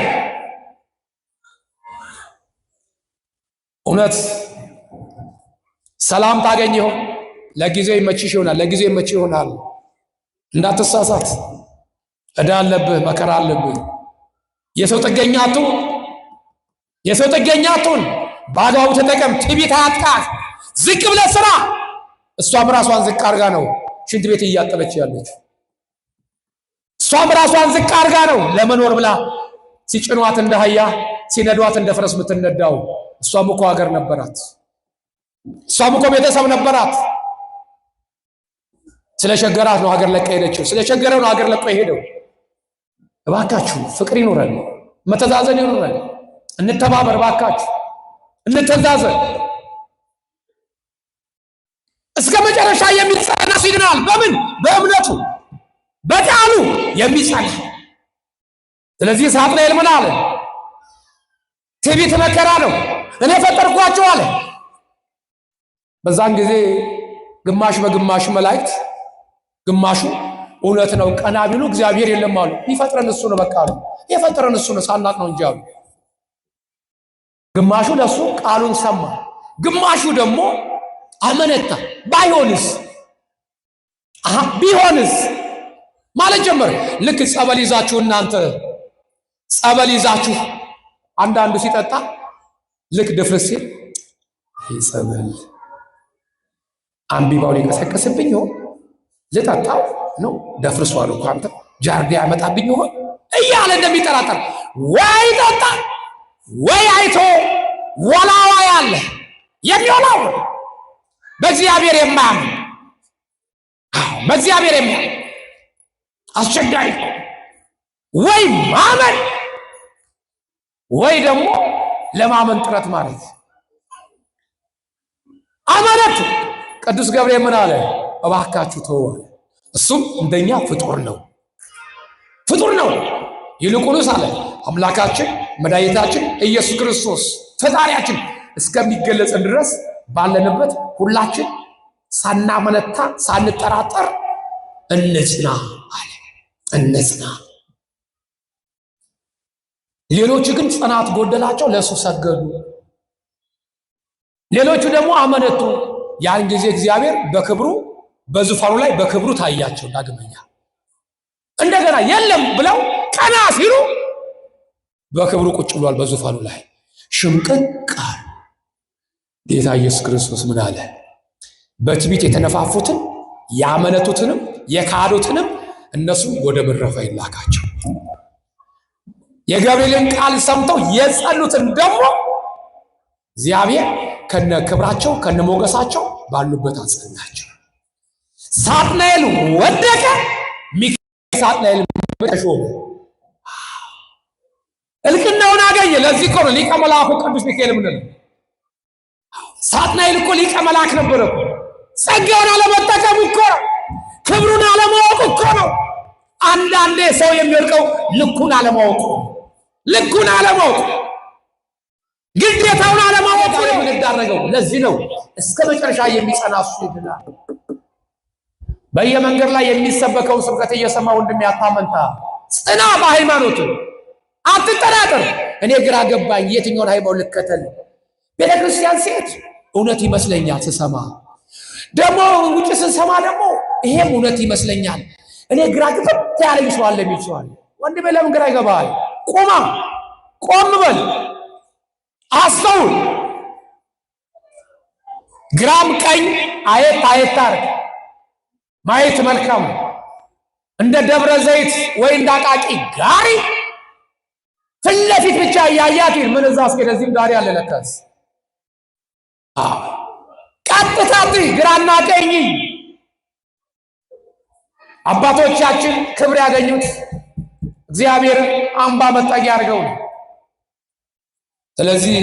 Speaker 1: እውነት ሰላም ታገኝ ይሆን? ለጊዜው ይመችሽ ይሆናል፣ ለጊዜው ይመችሽ ይሆናል። እንዳትሳሳት። ዕዳ አለብህ፣ መከራ አለብህ። የሰው ጥገኛ አትሁን። በአግባቡ ተጠቀም። ትዕቢት አያጥቃህ። ዝቅ ብለህ ስራ። እሷም ራሷን ዝቅ አድርጋ ነው ሽንት ቤት እያጠበች ያለች። እሷም ራሷን ዝቅ አድርጋ ነው ለመኖር ብላ ሲጭኗት እንደ አህያ ሲነዷት እንደ ፈረስ የምትነዳው። እሷም እኮ ሀገር ነበራት። እሷም እኮ ቤተሰብ ነበራት። ስለሸገራት ነው ሀገር ለቃ ሄደችው። ስለሸገረው ነው ሀገር ለቆ ሄደው። እባካችሁ ፍቅር ይኑረን፣ መተዛዘን ይኑረን፣ እንተባበር። እባካችሁ እንተዛዘን። እስከ መጨረሻ የሚጸና ሲግናል በምን በእምነቱ በቃሉ የሚጸና። ስለዚህ ሳጥናኤል ምን አለ? ትዕቢት መከራ ነው፣ እኔ ፈጠርኳቸው አለ። በዛን ጊዜ ግማሽ በግማሽ መላእክት ግማሹ እውነት ነው ቀና ቢሉ እግዚአብሔር የለም አሉ። ይፈጥረን እሱ ነው በቃ አሉ። የፈጠረን እሱ ነው ሳናቅ ነው እንጂ አሉ። ግማሹ ለሱ ቃሉን ሰማ፣ ግማሹ ደግሞ አመነታ። ባይሆንስ ቢሆንስ ማለት ጀመረ። ልክ ጸበል ይዛችሁ እናንተ ጸበል ይዛችሁ አንዳንዱ ሲጠጣ ልክ ድፍርስ ሲል ጸበል አምቢባው ሊቀሰቅስብኝ ይሆን ልጠጣው ነው ደፍርሷል እኮ አንተ ጃርዲያ ያመጣብኝ ይሆን እያለ እንደሚጠራጠር ወይ ጠጣ ወይ አይቶ ወላዋ ያለ የሚወላው በእግዚአብሔር የማያምን በእግዚአብሔር የማያምን አስቸጋሪ ወይ ማመን ወይ ደግሞ ለማመን ጥረት ማለት አማነት። ቅዱስ ገብርኤል ምን አለ? እባካችሁ ተው አለ። እሱም እንደኛ ፍጡር ነው ይልቁንስ አለ አምላካችን መድኃኒታችን ኢየሱስ ክርስቶስ ፈጣሪያችን እስከሚገለጽ ድረስ ባለንበት ሁላችን ሳናመነታ ሳንጠራጠር እንጽና አለ። እንጽና። ሌሎቹ ግን ጽናት ጎደላቸው፣ ለሱ ሰገዱ። ሌሎቹ ደግሞ አመነቱ። ያን ጊዜ እግዚአብሔር በክብሩ በዙፋኑ ላይ በክብሩ ታያቸው ዳግመኛ። እንደገና የለም ብለው ቀና ሲሉ በክብሩ ቁጭ ብሏል በዙፋኑ ላይ ሽምቅቅ አሉ። ጌታ ኢየሱስ ክርስቶስ ምን አለ? በትዕቢት የተነፋፉትን ያመነቱትንም የካዱትንም እነሱ ወደ ምድረ በዳ ይላካቸው። የገብርኤልን ቃል ሰምተው የጸሉትን ደግሞ እግዚአብሔር ከነ ክብራቸው ከነ ሞገሳቸው ባሉበት አጸናቸው። ሳጥናኤል ወደቀ፣ ሚካኤል ሳጥናኤል ተሾመ። እልቅናውን አገኘ። ለዚህ እኮ ነው ሊቀ መላኩ ቅዱስ ሚካኤል ምን ነው። ሳጥናኤል እኮ ሊቀ መላክ ነበር እኮ። ጸጋውን አለመጠቀሙ እኮ ነው። ክብሩን አለማወቁ እኮ ነው። አንዳንዴ ሰው የሚወድቀው ልኩን አለማወቁ ልኩን አለማወቁ ግዴታውን አለማወቁ ነው የሚዳረገው። ለዚህ ነው እስከ መጨረሻ የሚጸና እሱ ይድናል። በየመንገድ ላይ የሚሰበከውን ስብከት እየሰማ ወንድም ያታመንታ ጽና፣ በሃይማኖት አትጠራጠር። እኔ ግራ ገባኝ የትኛውን ሃይማኖት ልከተል? ቤተክርስቲያን ሴት እውነት ይመስለኛል ስሰማ፣ ደግሞ ውጭ ስሰማ ደግሞ ይሄም እውነት ይመስለኛል። እኔ ግራ ግብት ያለኝ ሰው አለ የሚል ሰው አለ። ወንድሜ ለምን ግራ ይገባል? ቆም በል አስተውል። ግራም ቀኝ አየት አርግ። ማየት መልካም እንደ ደብረ ዘይት ወይ እንደ አቃቂ ጋሪ ፊት ለፊት ብቻ እያያት ምን እዛ እስከዚህም ጋሪ አለ ለካስ። ቀጥታ ግራና ቀኝ አባቶቻችን ክብር ያገኙት እግዚአብሔር አምባ መጠጊያ አድርገው ነው። ስለዚህ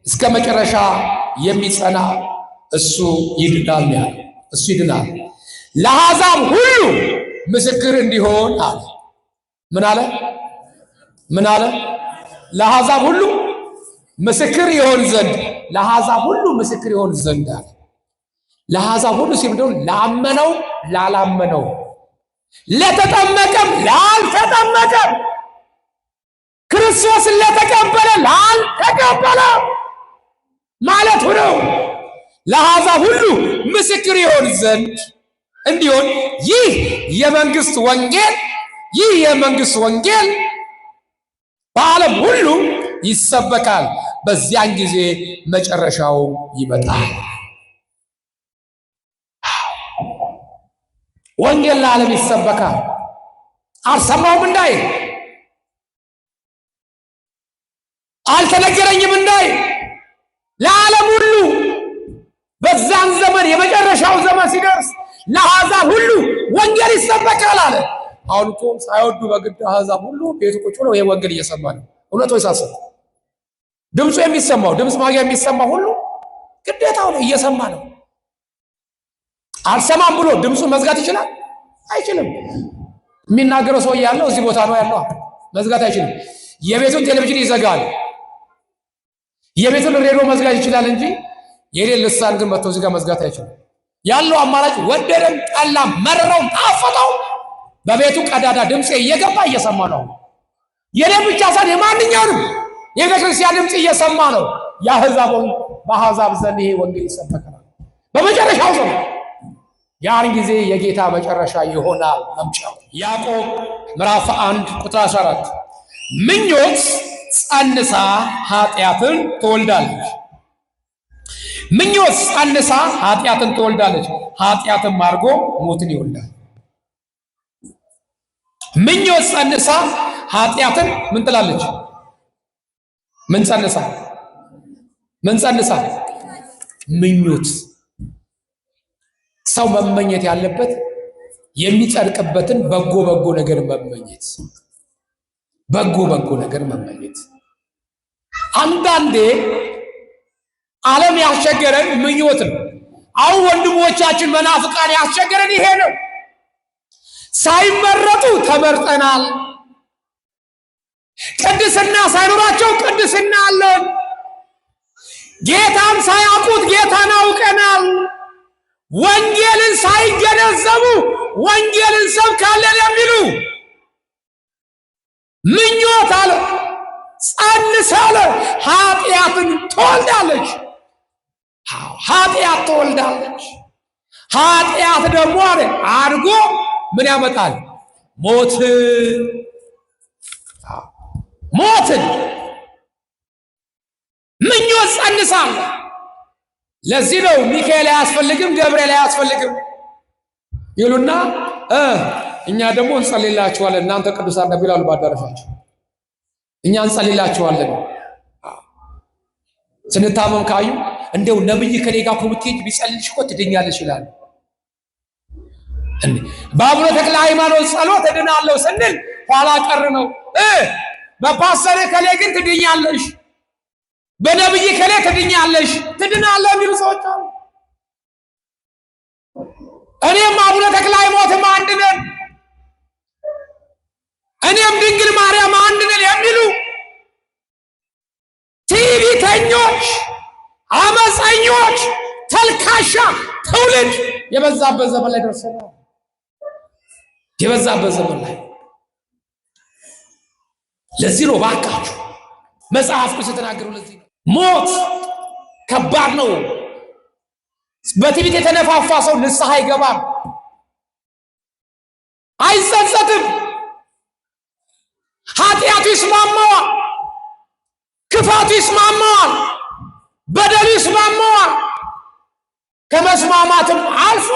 Speaker 1: እስከ መጨረሻ የሚጸና እሱ ይድናል ያለ እሱ ይድናል። ለአሕዛብ ሁሉ ምስክር እንዲሆን አለ። ምን አለ? ምን አለ? ለአሕዛብ ሁሉ ምስክር ይሆን ዘንድ፣ ለአሕዛብ ሁሉ ምስክር ይሆን ዘንድ አለ። ለአሕዛብ ሁሉ ሲምደው ላመነው ላላመነው፣ ለተጠመቀም ላልተጠመቀም፣ ክርስቶስን ለተቀበለ ላልተቀበለ ማለት ነው። ለአሕዛብ ሁሉ ምስክር ይሆን ዘንድ እንዲሆን ይህ የመንግስት ወንጌል በዓለም ሁሉ ይሰበካል። በዚያን ጊዜ መጨረሻው ይመጣል። ወንጌል ለዓለም ይሰበካል። አልሰማውም እንዳይ፣ አልተነገረኝም እንዳይ፣ ለዓለም ሁሉ በዛን ዘመን የመጨረሻው ዘመን ሲደርስ ለአሕዛብ ሁሉ ወንጌል ይሰበካል አለ። አሁን እኮ ሳይወዱ በግድ አሕዛብ ሁሉ ቤቱ ቁጭ ብለው ይሄ ወንጌል እየሰማ ነው። እውነት ወይ ሳሰብ ድምፁ የሚሰማው ድምፅ ማግያ የሚሰማ ሁሉ ግዴታው ነው፣ እየሰማ ነው። አልሰማም ብሎ ድምፁን መዝጋት ይችላል? አይችልም። የሚናገረው ሰው ያለው እዚህ ቦታ ነው ያለው፣ መዝጋት አይችልም። የቤቱን ቴሌቪዥን ይዘጋል፣ የቤቱን ሬዲዮ መዝጋት ይችላል እንጂ የሌለ ልሳን ግን መጥቶ እዚህ ጋር መዝጋት አይችልም። ያለው አማራጭ ወደደም ጠላም መረረው ጣፈጠው በቤቱ ቀዳዳ ድምጼ እየገባ እየሰማ ነው። የኔ ብቻ ሳይሆን የማንኛውንም የቤተክርስቲያን ድምጽ እየሰማ ነው። ያህዛቡን በአሕዛብ ዘንድ ይሄ ወንጌል ይሰበካል በመጨረሻው ዘመን። ያን ጊዜ የጌታ መጨረሻ ይሆናል መምጫው። ያዕቆብ ምዕራፍ 1 ቁጥር 14 ምኞት ጸንሳ ኃጢአትን ትወልዳለች። ምኞት ጸንሳ ኃጢአትን ትወልዳለች፣ ኃጢአትን አድርጎ ሞትን ይወልዳል። ምኞት ጸንሳ ኃጢአትን ምን ትላለች? ምን ጸንሳ ምኞት። ሰው መመኘት ያለበት የሚጸድቅበትን በጎ ነገር መመኘት፣ በጎ ነገር መመኘት። አንዳንዴ ዓለም ያስቸገረን ምኞት ነው። አሁን ወንድሞቻችን መናፍቃን ያስቸገረን ይሄ ነው። ሳይመረጡ ተመርጠናል። ቅድስና ሳይኖራቸው ቅድስና አለን። ጌታን ሳያውቁት ጌታን አውቀናል። ወንጌልን ሳይገነዘቡ ወንጌልን ሰብካለን የሚሉ ምኞት አለ ጸንሳለ ኃጢአትን ትወልዳለች። ኃጢአት ትወልዳለች። ኃጢአት ደግሞ አለ አድጎ ምን ያመጣል? ሞትን። ምኞት ጸንሳለ። ለዚህ ነው ሚካኤል አያስፈልግም ገብርኤል አያስፈልግም ይሉና እኛ ደግሞ እንጸልይላችኋለን እናንተ ቅዱሳን ነቢያት ይላሉ ባዳራሻቸው። እኛ እንጸልይላችኋለን። ስንታመም ካዩ እንደው ነብይ ከኔ ጋር ኮሚቴ ቢጸልይሽ እኮ ትድኛለሽ ይላል። በአቡነ ተክለ ሃይማኖት ጸሎት እድናለሁ ስንል ኋላ ቀር ነው። በፓስተር ከሌ ግን ትድኛለሽ፣ በነብይ ከሌ ትድኛለሽ፣ ትድናለህ የሚሉ ሰዎች አሉ። እኔም አቡነ ተክለ ሃይማኖትም አንድ ነን፣ እኔም ድንግል ማርያም አንድ ነን የሚሉ ትዕቢተኞች፣ አመፀኞች፣ ተልካሻ ትውልድ የበዛበት ዘመን ላይ ደርሰናል። የበዛበት ዘመን ላይ ለዚህ ነው ባካችሁ መጽሐፍ ቅዱስ የተናገረው። ለዚህ ነው ሞት ከባድ ነው። በትዕቢት የተነፋፋ ሰው ንስሐ አይገባም፣ አይጸጸትም። ኃጢአቱ ይስማማዋል፣ ክፋቱ ይስማማዋል፣ በደሉ ይስማማዋል። ከመስማማትም አልፎ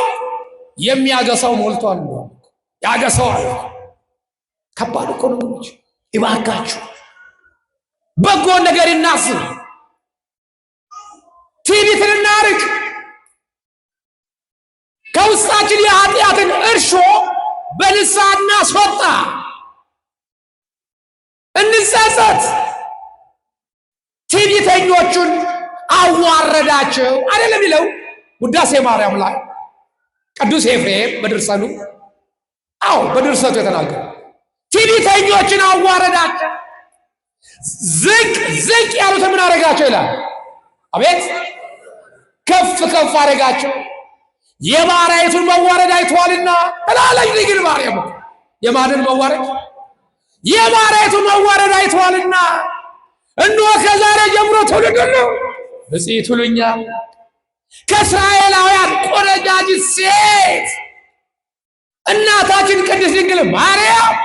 Speaker 1: የሚያገሳው ሞልቷል። ያገሳዋል። ከባድ እኮ ነው። ይባካችሁ በጎ ነገር እናስብ፣ ትዕቢትን እናርቅ። ከውስጣችን የኃጢአትን እርሾ በንስሐ እናስወጣ፣ እንጸጸት። ትዕቢተኞቹን አዋረዳቸው አይደለም ይለው ውዳሴ ማርያም ላይ ቅዱስ ኤፍሬም በድርሰቱ በድርሰቱ የተናገረ ትዕቢተኞችን አዋረዳቸው፣ ዝቅ ያሉትን ምን አደረጋቸው ይላል። አቤት ከፍ አደረጋቸው። የባሪያይቱን መዋረድ አይተዋልና እላለች ድንግል ማርያም። የማንን መዋረድ? የባሪያይቱን መዋረድ አይተዋልና እነሆ ከዛሬ ጀምሮ ትውልድ ሁሉ ብፅዕት ይሉኛል። ከእስራኤላውያን ቆነጃጅት ሴት እናታችን ቅድስት ድንግል ማርያም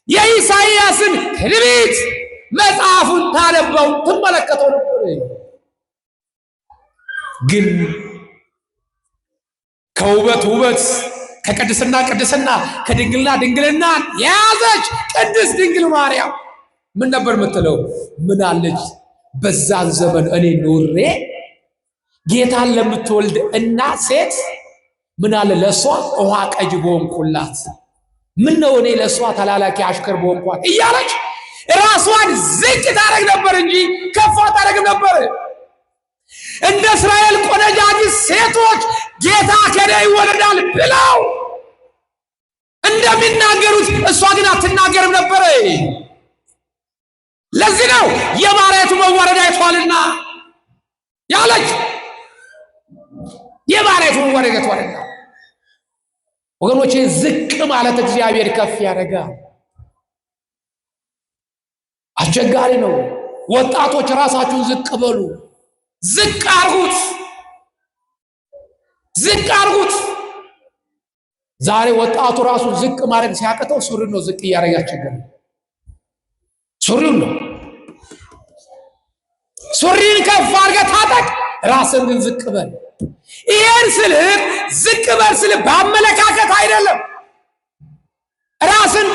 Speaker 1: የኢሳይያስን ትንቢት መጽሐፉን ታነበው ትመለከተው ነበር። ግን ከውበት ውበት፣ ከቅድስና ቅድስና፣ ከድንግልና ድንግልና የያዘች ቅድስት ድንግል ማርያም ምን ነበር የምትለው? ምን አለች? በዛን ዘመን እኔ ኖሬ ጌታን ለምትወልድ እናት ሴት ምን አለ ለሷ ውሃ ቀጅ በሆንኩላት፣ ምን ነው እኔ ለሷ ተላላኪ አሽከር በሆንኳት እያለች ራሷን ዝቅ ታደርግ ነበር እንጂ ከፍ ታደርግ ነበር። እንደ እስራኤል ቆነጃጅት ሴቶች ጌታ ከኔ ይወለዳል ብለው እንደሚናገሩት እሷ ግን አትናገርም ነበር። ለዚህ ነው የባሪያይቱ መዋረድ አይቷልና ያለች። የባሪያይቱን ወሬ ገቷልና ወገኖቼ ዝቅ ማለት እግዚአብሔር ከፍ ያደርጋል። አስቸጋሪ ነው። ወጣቶች ራሳችሁን ዝቅ በሉ። ዝቅ አርጉት፣ ዝቅ አርጉት። ዛሬ ወጣቱ ራሱ ዝቅ ማድረግ ሲያቅተው ሱሪን ነው ዝቅ እያደረጋችሁ ገና ሱሪን ነው። ሱሪን ከፍ አድርገህ ታጠቅ፣ ራስን ግን ዝቅ በል። ይሄን ስልህ ዝቅ በል ስልህ በአመለካከት አይደለም። ራስን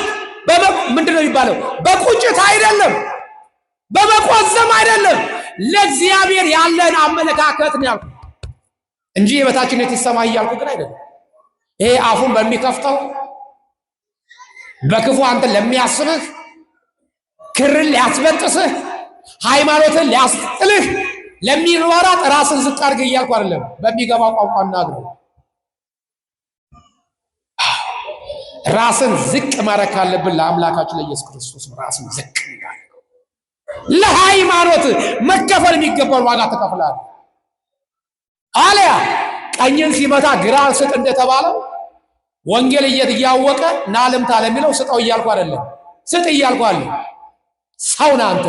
Speaker 1: ምንድነው የሚባለው? በቁጭት አይደለም፣ በመቆዘም አይደለም። ለእግዚአብሔር ያለን አመለካከት ነው ያልኩት እንጂ የበታችነት ይሰማ እያልኩ ግን አይደለም። ይሄ አፉን በሚከፍተው በክፉ አንተን ለሚያስብህ ክርን ሊያስበጥስህ ሃይማኖትን ሊያስጥልህ ለሚሯሯጥ ራስን ዝቅ አድርግ እያልኩ አይደለም። በሚገባው ቋንቋ እናግረው። ራስን ዝቅ ማድረግ ካለብን ለአምላካችን ለኢየሱስ ክርስቶስ ራስን ዝቅ ማድረግ። ለሃይማኖት መከፈል የሚገባው ዋጋ ተከፍላለህ። አለያ ቀኝን ሲመታ ግራን ስጥ እንደተባለው ወንጌል እያወቀ ናልምታ ለሚለው ስጠው እያልኩ አይደለም። ስጥ እያልኩ አለ። ሰው ነህ አንተ፣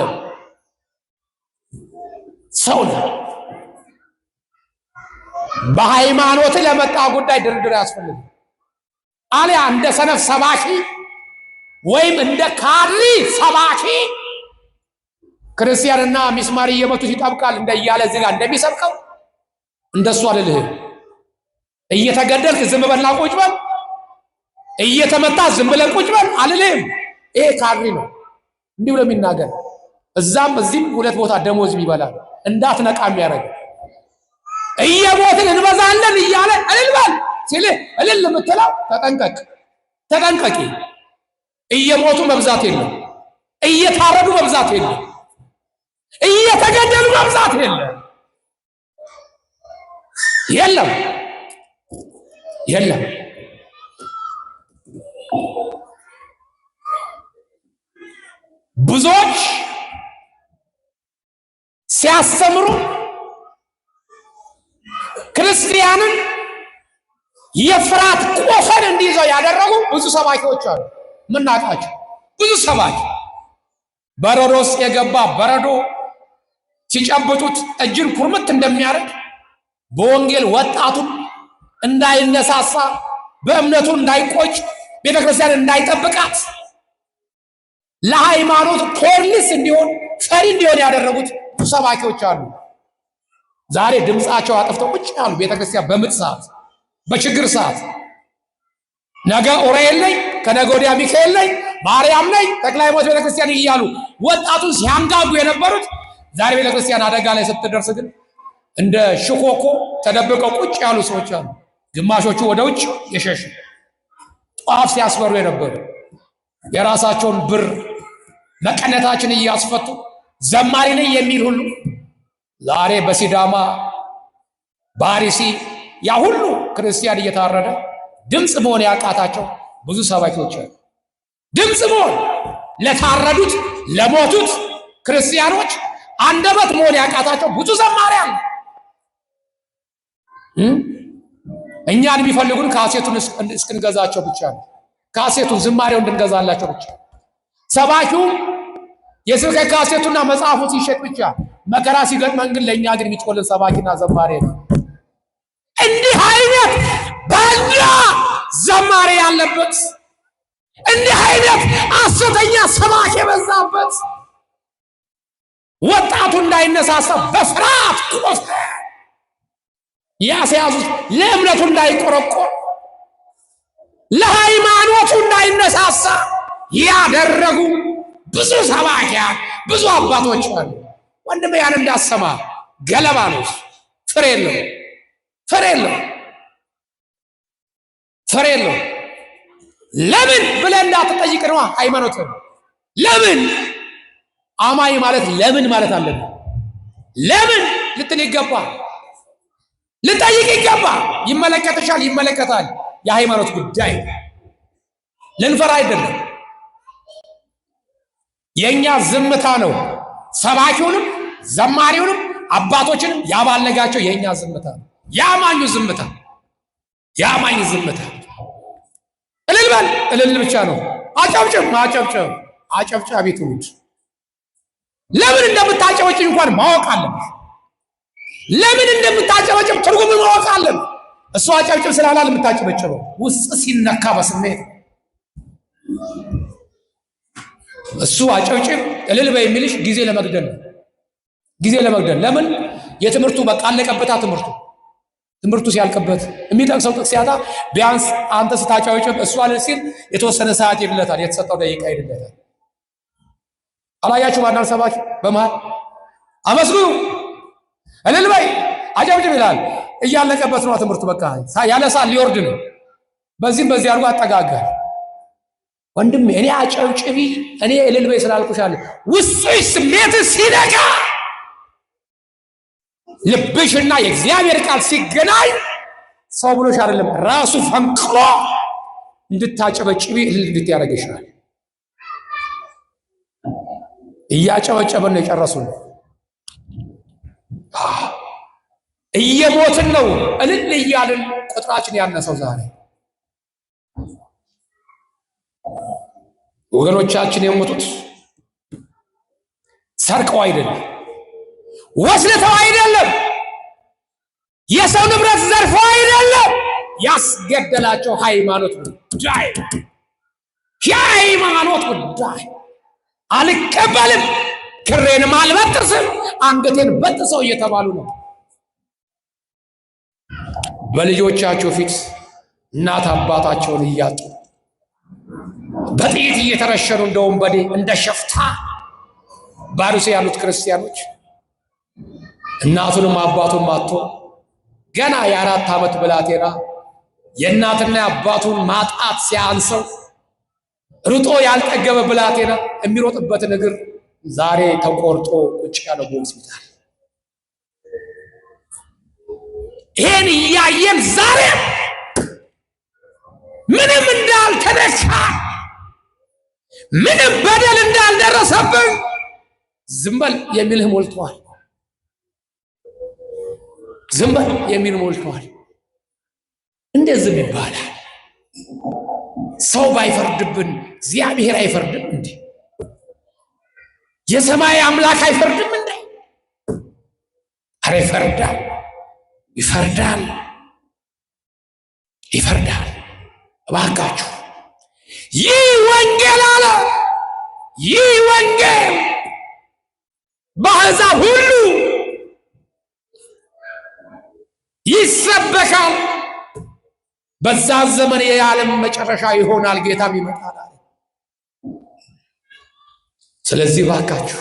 Speaker 1: ሰው ነህ። በሃይማኖት ለመጣ ጉዳይ ድርድር ያስፈልጋል። አለያ እንደ ሰነፍ ሰባኪ ወይም እንደ ካድሪ ሰባኪ ክርስቲያንና ሚስማር እየመቱ ይጠብቃል እንደያለ እዚህ ጋር እንደሚሰብከው እንደሱ አይደለም። እየተገደልክ ዝም በልና ቁጭ በል፣ እየተመታ ዝም ብለህ ቁጭ በል አልልህም። ይሄ ካድሪ ነው እንዲህ ብሎ የሚናገር እዛም እዚህም ሁለት ቦታ ደሞዝ ይበላል እንዳትነቃ የሚያደርግ እየሞትን እንበዛለን እያለ እልል በል ሲልህ እልል የምትለው ተጠንቀቅ፣ ተጠንቀቂ። እየሞቱ መብዛት የለም፣ እየታረዱ መብዛት የለም፣ እየተገደሉ መብዛት የለም። የለም የለም። ብዙዎች ሲያስተምሩ ክርስቲያንን የፍርሃት ቆፈን እንዲይዘው ያደረጉ ብዙ ሰባኪዎች አሉ። ምናቃቸው ብዙ ሰባኪ በረዶ ውስጥ የገባ በረዶ ሲጨብጡት እጅን ኩርምት እንደሚያደርግ በወንጌል ወጣቱን እንዳይነሳሳ በእምነቱ እንዳይቆጭ ቤተክርስቲያን እንዳይጠብቃት ለሃይማኖት ፖሊስ እንዲሆን ፈሪ እንዲሆን ያደረጉት ሰባኪዎች አሉ። ዛሬ ድምጻቸው አጥፍተው ቁጭ ያሉ ቤተክርስቲያን በምጥ ሰዓት፣ በችግር ሰዓት ነገ ኡራኤል ላይ ከነገ ወዲያ ሚካኤል ላይ ማርያም ላይ ተክለ ሃይማኖት ቤተክርስቲያን እያሉ ወጣቱን ሲያንጋጉ የነበሩት ዛሬ ቤተክርስቲያን አደጋ ላይ ስትደርስ ግን እንደ ሽኮኮ ተደብቀው ቁጭ ያሉ ሰዎች አሉ። ግማሾቹ ወደ ውጭ የሸሹ ጧፍ ሲያስበሩ የነበሩ የራሳቸውን ብር መቀነታችን እያስፈቱ ዘማሪ ነኝ የሚል ሁሉ ዛሬ በሲዳማ ባሪሲ ያ ሁሉ ክርስቲያን እየታረደ ድምጽ መሆን ያቃታቸው ብዙ ሰባኪዎች አሉ። ድምጽ መሆን ለታረዱት ለሞቱት ክርስቲያኖች አንደበት መሆን ያቃታቸው ብዙ ዘማሪያን እኛን የሚፈልጉን ካሴቱን እስክንገዛቸው ብቻ ነው። ካሴቱን ዝማሬውን እንድንገዛላቸው ብቻ። ሰባኪው የስብከት ካሴቱና መጽሐፉ ሲሸጥ ብቻ መከራ ሲገጥመን ግን ለእኛ ግን የሚጮልን ሰባኪና ዘማሪ ነው። እንዲህ አይነት ባንዳ ዘማሪ ያለበት፣ እንዲህ አይነት ሐሰተኛ ሰባኪ የበዛበት ወጣቱ እንዳይነሳሳ በፍርሃት ቆፈን ያስያዙት ለእምነቱ እንዳይቆረቆር ለሃይማኖቱ እንዳይነሳሳ ያደረጉ ብዙ ሰባኪያን ብዙ አባቶች አሉ። ወንድም ያን እንዳሰማ ገለባ ነው፣ ፍሬ የለው፣ ፍሬ የለው፣ ፍሬ የለው። ለምን ብለህ እንዳትጠይቅ ነው ሃይማኖት። ለምን አማኝ ማለት ለምን ማለት አለብህ። ለምን ልትል ይገባል፣ ልጠይቅ ይገባል። ይመለከትሻል፣ ይመለከታል። የሃይማኖት ጉዳይ ልንፈራ አይደለም። የኛ ዝምታ ነው ሰባኪውንም ዘማሪውንም አባቶችንም ያባለጋቸው የኛ ዝምታ ነው። ያማኙ ዝምታ ያማኝ ዝምታ። እልል በል እልል ብቻ ነው። አጨብጭብ ማጨብጨብ አጨብጫቢ ትውልድ። ለምን እንደምታጨበጭብ እንኳን ማወቅ አለብህ። ለምን እንደምታጨበጭብ ትርጉም ማወቅ አለብህ። እሱ አጨብጭብ ስላላል የምታጨበጭበው ውስጥ ሲነካ በስሜት እሱ አጨብጭብ እልል በይ የሚልሽ ጊዜ ለመግደል ነው። ጊዜ ለመግደል ለምን የትምህርቱ በቃ አለቀበታ። ትምህርቱ ሲያልቅበት የሚጠቅሰው ጥቅስ ሲያጣ ቢያንስ አንተ ስታጨበጭብ እሱ አለ ሲል የተወሰነ ሰዓት ይድለታል፣ የተሰጠው ደቂቃ ይድለታል። አላያችሁ ባናል ሰባኪ በመሃል አመስግኑ እልል በይ አጨብጭብ ይላል። እያለቀበት ነው ትምህርቱ በቃ ያለሳል ሊወርድ ነው። በዚህም በዚህ አድርጎ አጠጋጋል። ወንድሜ እኔ አጨብጭቢ እኔ እልል በይ ስላልኩሻል ውስጥሽ ስሜት ሲነካ ልብሽና የእግዚአብሔር ቃል ሲገናኝ ሰው ብሎሽ አይደለም ራሱ ፈንቅሎ እንድታጨበጭቢ እልል እንድትያደርግ ይችላል። እያጨበጨበን ነው የጨረሱን። እየሞትን ነው እልል እያልን ቁጥራችን ያነሰው ዛሬ። ወገኖቻችን የሞቱት ሰርቀው አይደለም፣ ወስልተው አይደለም፣ የሰው ንብረት ዘርፈው አይደለም። ያስገደላቸው ሃይማኖት ጉዳይ የሃይማኖት ጉዳይ። አልቀበልም፣ ክሬንም አልበጥስም፣ አንገቴን በጥሰው እየተባሉ ነው። በልጆቻቸው ፊት እናት አባታቸውን እያጡ በጥይት እየተረሸኑ እንደ ወንበዴ እንደ ሸፍታ ባሩሴ ያሉት ክርስቲያኖች እናቱንም አባቱን ማጥቶ ገና የ4 ዓመት ብላቴና የእናትና የአባቱን ማጣት ሲያንሰው ሩጦ ያልጠገበ ብላቴና የሚሮጥበትን እግር ዛሬ ተቆርጦ ቁጭ ያለው በሆስፒታል። ይሄን እያየን ዛሬ ምንም እንዳልተነካ ምንም በደል እንዳልደረሰብን ዝም በል የሚልህ ሞልቷል። ዝም በል የሚል ሞልቷል። እንደዚህ ይባላል። ሰው ባይፈርድብን እግዚአብሔር አይፈርድም እንዴ? የሰማይ አምላክ አይፈርድም እንዴ? አረ ይፈርዳል፣ ይፈርዳል፣ ይፈርዳል። እባካችሁ ይህ ወንጌል አለ፣ ይህ ወንጌል በአሕዛብ ሁሉ ይሰበካል። በዛ ዘመን የዓለም መጨረሻ ይሆናል፣ ጌታም ይመጣል። ስለዚህ እባካችሁ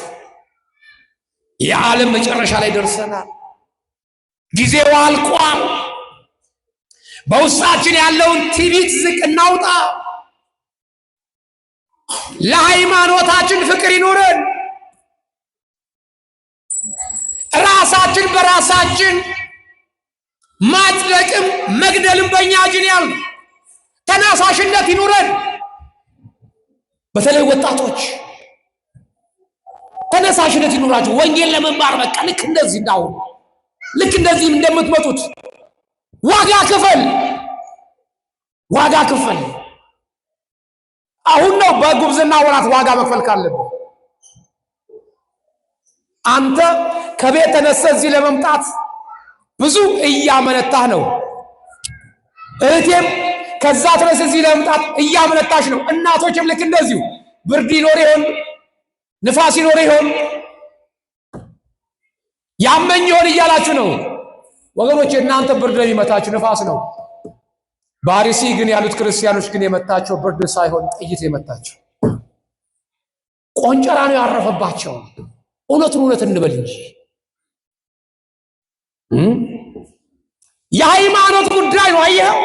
Speaker 1: የዓለም መጨረሻ ላይ ደርሰናል። ጊዜው አልቋል። በውስጣችን ያለውን ትዕቢት ዝቅ እናውጣ። ለሃይማኖታችን ፍቅር ይኖረን። ራሳችን በራሳችን ማጽደቅም መግደልም በእኛ እጅ ያለ ተነሳሽነት ይኖረን። በተለይ ወጣቶች ተነሳሽነት ይኖራችሁ። ወንጌል ለመማር በቃ ልክ እንደዚህ እንዳው ልክ እንደዚህ እንደምትመጡት ዋጋ ክፈል፣ ዋጋ ክፈል። አሁን ነው በጉብዝና ወራት ዋጋ መክፈል ካለብህ። አንተ ከቤት ተነስተህ እዚህ ለመምጣት ብዙ እያመነታህ ነው። እህቴም ከዛ ተነስተህ እዚህ ለመምጣት እያመነታሽ ነው። እናቶችም ልክ እንደዚሁ ብርድ ይኖር ይሆን ንፋስ ይኖር ይሆን ያመኝ ይሆን እያላችሁ ነው ወገኖች። እናንተ ብርድ የሚመታችሁ ንፋስ ነው። ባሪሲ ግን ያሉት ክርስቲያኖች ግን የመታቸው ብርድ ሳይሆን ጥይት የመታቸው ቆንጨራ ነው ያረፈባቸው። እውነቱን እውነት እንበል እንጂ የሃይማኖት ጉዳይ ነው። አየኸው?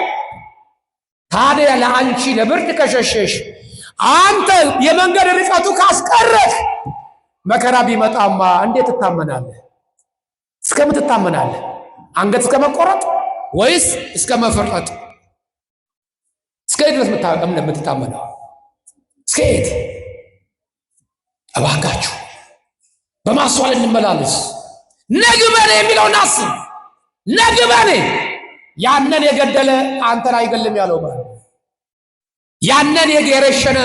Speaker 1: ታዲያ ለአንቺ ለብርድ ከሸሸሽ አንተ የመንገድ ርቀቱ ካስቀረህ መከራ ቢመጣማ እንዴት ትታመናለህ? እስከምን ትታመናለህ? አንገት እስከ መቆረጥ ወይስ እስከ መፈርጠጥ? እስከ ድረስ የምትታመነው እስከ የት? እባካችሁ በማስተዋል እንመላለስ። ነግበኔ የሚለውን አስብ። ነግበኔ ያንን የገደለ አንተን አይገልም ያለው ማለት ያንን የገረሸነ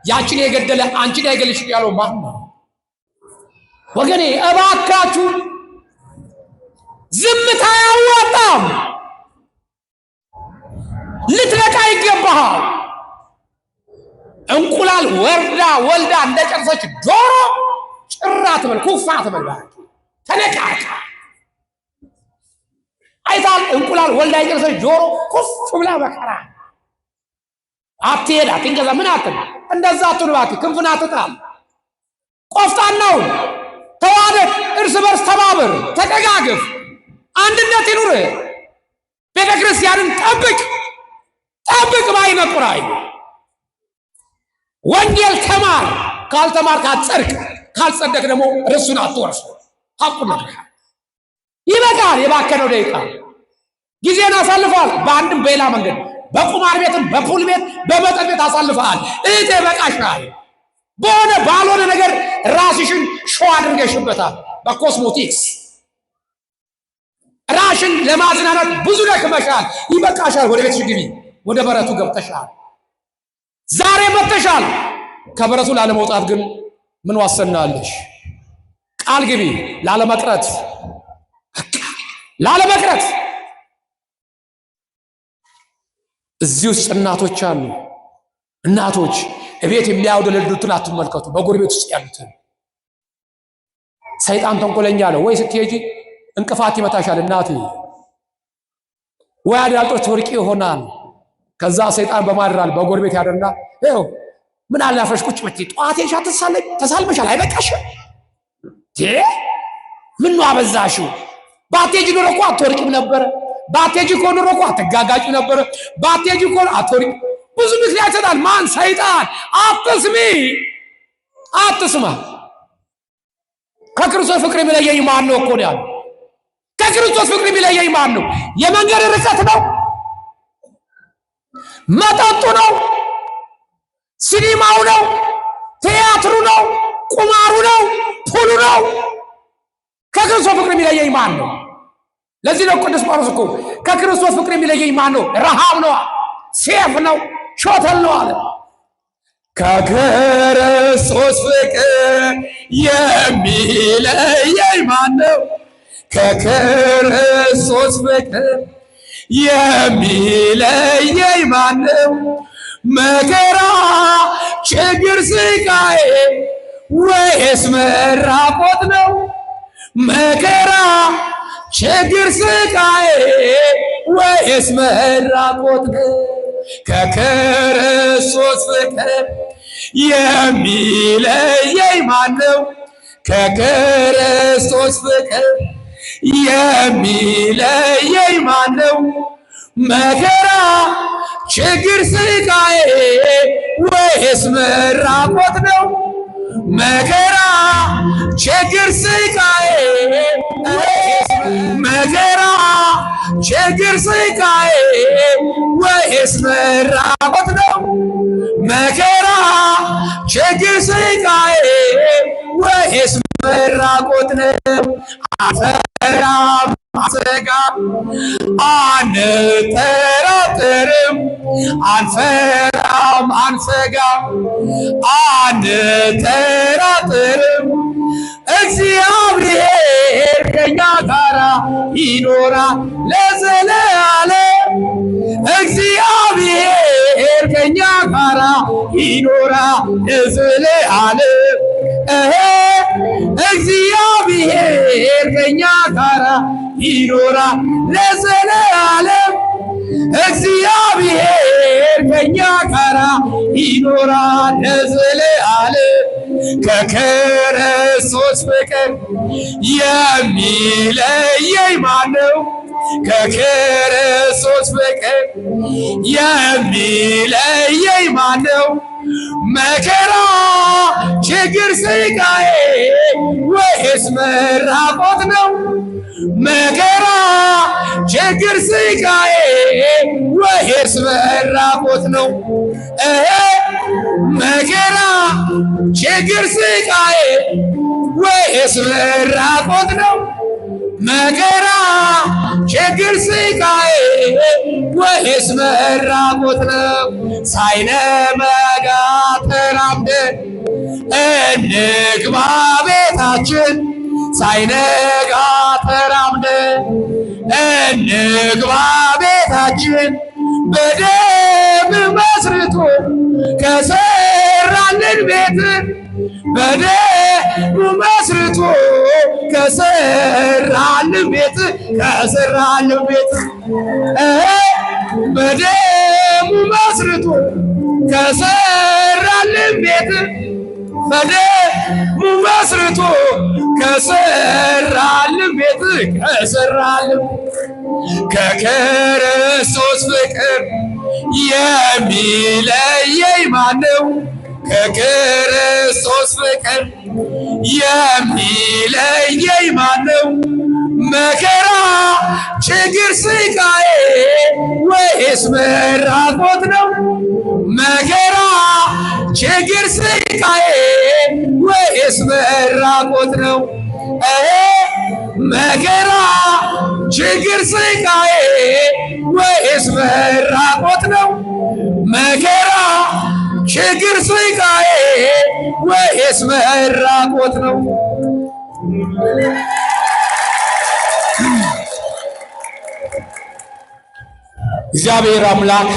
Speaker 1: ያችን የገደለ አንቺን አይገልሽም ያለው ማን ነው? ወገኔ እባካችሁ ዝምታ ያዋጣም። ልትነቃ ይገባሃል። እንቁላል ወልዳ እንደጨረሰች ዶሮ ጭራ ትበል ኩፋ ትበል ተነቃቃ። አይታል እንቁላል ወልዳ የጨረሰች ዶሮ ኩፍ ብላ መከራ አትሄድ አትንገዛ ምን አትል እንደዛ አትልባክ ክንፍና አትጣል። ቆፍጣናው ተዋደድ፣ እርስ በርስ ተባበር፣ ተደጋግፍ፣ አንድነት ይኑር። ቤተክርስቲያንን ጠብቅ ባይነ ቁራይ ወንጌል ተማር። ካልተማርክ አትጸድቅ፣ ካልጸደቅ ደግሞ ርሱን አትወርስ። ሐቁን ነገር ይበቃል። የባከነው ደቂቃ ጊዜን አሳልፈዋል። በአንድም በሌላ መንገድ በቁማር ቤትም በፑል ቤት በመጠጥ ቤት አሳልፈዋል። እህቴ በቃሻል። በሆነ ባልሆነ ነገር ራስሽን ሾው አድርገሽበታል። በኮስሞቲክስ ራሽን ለማዝናናት ብዙ ደክመሻል። ይበቃሻል። ወደ ቤትሽ ግቢ። ወደ በረቱ ገብተሻል። ዛሬ መጥተሻል። ከበረቱ ላለመውጣት ግን ምን ዋሰናለሽ? ቃል ግቢ ላለመቅረት። እዚህ ውስጥ እናቶች አሉ። እናቶች እቤት የሚያውደለዱትን አትመልከቱ። በጎረቤት ውስጥ ያሉትን ሰይጣን ተንኮለኛ ነው። ወይ ስትሄጂ እንቅፋት ይመታሻል እናቴ፣ ወይ አዳልጦ ትወርቂ ይሆናል። ከዛ ሰይጣን በማድራል በጎረቤት ያደርና ይኸው ምን አለ አፍረሽ ቁጭ ብትይ ጠዋቴን ሻት ተሳልመሻል አይበቃሽም? ምን ነው አበዛሽው? ባቴጂ ኖሮ እኮ አትወርቂም ነበር። ባቴጂ እኮ ኖሮ እኮ አትጋጋጭ ነበር። ባቴጂ እኮ አትወርቂ። ብዙ ምክንያት ይሰጣል። ማን? ሰይጣን። አትስማ። ከክርስቶስ ፍቅር የሚለየኝ ማን ነው እኮ ነው ያለው። ከክርስቶስ ፍቅር የሚለየኝ ማን ነው? የመንገድ ርቀት ነው? መጠጡ ነው? ሲኒማው ነው? ቲያትሩ ነው? ቁማሩ ነው? ፑሉ ነው? ከክርስቶስ ፍቅር የሚለየኝ ማን ነው? ለዚህ ነው ቅዱስ ጳውሎስ እኮ ከክርስቶስ ፍቅር የሚለየኝ ማን ነው? ረሃብ ነው፣ ሴፍ ነው፣ ሾተል ነው አለ። ከክርስቶስ ፍቅር የሚለየኝ ማን ነው? ከክርስቶስ ፍቅር የሚለየኝ ማን ነው? መከራ ችግር ስቃዬ ወይስ መራቆት ነው? መከራ ችግር ስቃዬ ወይስ መራቆት ነው? ከክርስቶስ ፍቅር የሚለየኝ ማን ነው? ከክርስቶስ ፍቅር የሚለየኝ ማን ነው? መከራ ችግር ስቃዬ ወይስ መራቆት ነው? መከራ ችግር ስቃዬ መከራ ችግር ስቃዬ ወይስ መራቆት ነው? መከራ ችግር ስቃዬ ወይስ መራቆት ነው? አፈራም አሰጋም አንጠራጠርም፣ አንፈራም አንሰጋም፣ አንጠራጠርም። እግዚአብሔር ከኛ ጋራ ይኖራል ለዘለዓለም። እግዚአብሔር ከኛ ጋራ ይኖራል ለዘለዓለም። እግዚአብሔር ከኛ ጋራ ይኖራል ለዘለዓለም። እግዚአብሔር ከኛ ጋራ ይኖራል ለዘለዓለም። ከክርስቶስ ፍቅር የሚለየኝ ማን ነው? ከክርስቶስ ፍቅር የሚለየኝ ማን ነው? መከራ ችግር ስቃዬ ወይስ መራቆት ነው? መከራ ችግር ስቃዬ ወይስ መራቆት ነው? መከራ ችግር ስቃዬ ወይስ መራቆት ነው? መከራ ችግር ስቃይ ወይስ መራቆት ነው? ሳይነጋ ተራምደን እንግባ ቤታችን ሳይነጋ ተራምደን እንግባ ቤታችን በደም መስርቶ ከሰራልን ቤት በደሙ መስርቶ ከሰራልን ቤት በደሙ መስርቶ ከሰራልን ቤት በደሙ መስርቶ ከሰራልን ቤት ከክርስቶስ ፍቅር የሚለየኝ ማነው? ከክርስቶስ ፍቅር የሚለየኝ ማነው? መከራ ችግር ስቃዬ ወይስ መራቆት ነው? መከራ ችግር ስቃዬ ወይስ መራቆት ነው? መከራ ችግር ስቃዬ ወይስ መራቆት ነው? መከራ ችግር ስቃዬ ወይስ መራቆት ነው? እግዚአብሔር አምላክ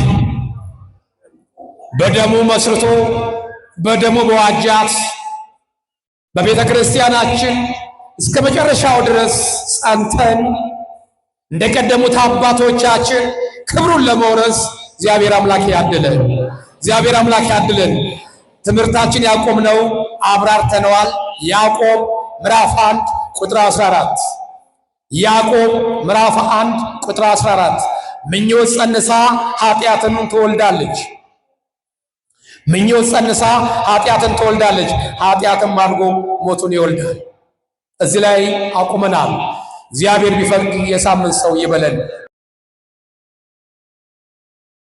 Speaker 1: በደሙ መስርቶ በደሙ በዋጃት በቤተ ክርስቲያናችን እስከ መጨረሻው ድረስ ጸንተን እንደቀደሙት አባቶቻችን ክብሩን ለመውረስ እግዚአብሔር አምላክ ያድለን። እግዚአብሔር አምላክ ያድለን። ትምህርታችን ያቆምነው አብራርተነዋል። ያዕቆብ ምዕራፍ 1 ቁጥር 14 ያዕቆብ ምዕራፍ 1 ቁጥር 14 ምኞት ጸንሳ ኃጢአትን ትወልዳለች። ምኞት ጸንሳ ኃጢአትን ትወልዳለች፣ ኃጢአትም አድጎ ሞቱን ይወልዳል። እዚህ ላይ አቁመናል። እግዚአብሔር ቢፈልግ የሳምንት ሰው ይበለን።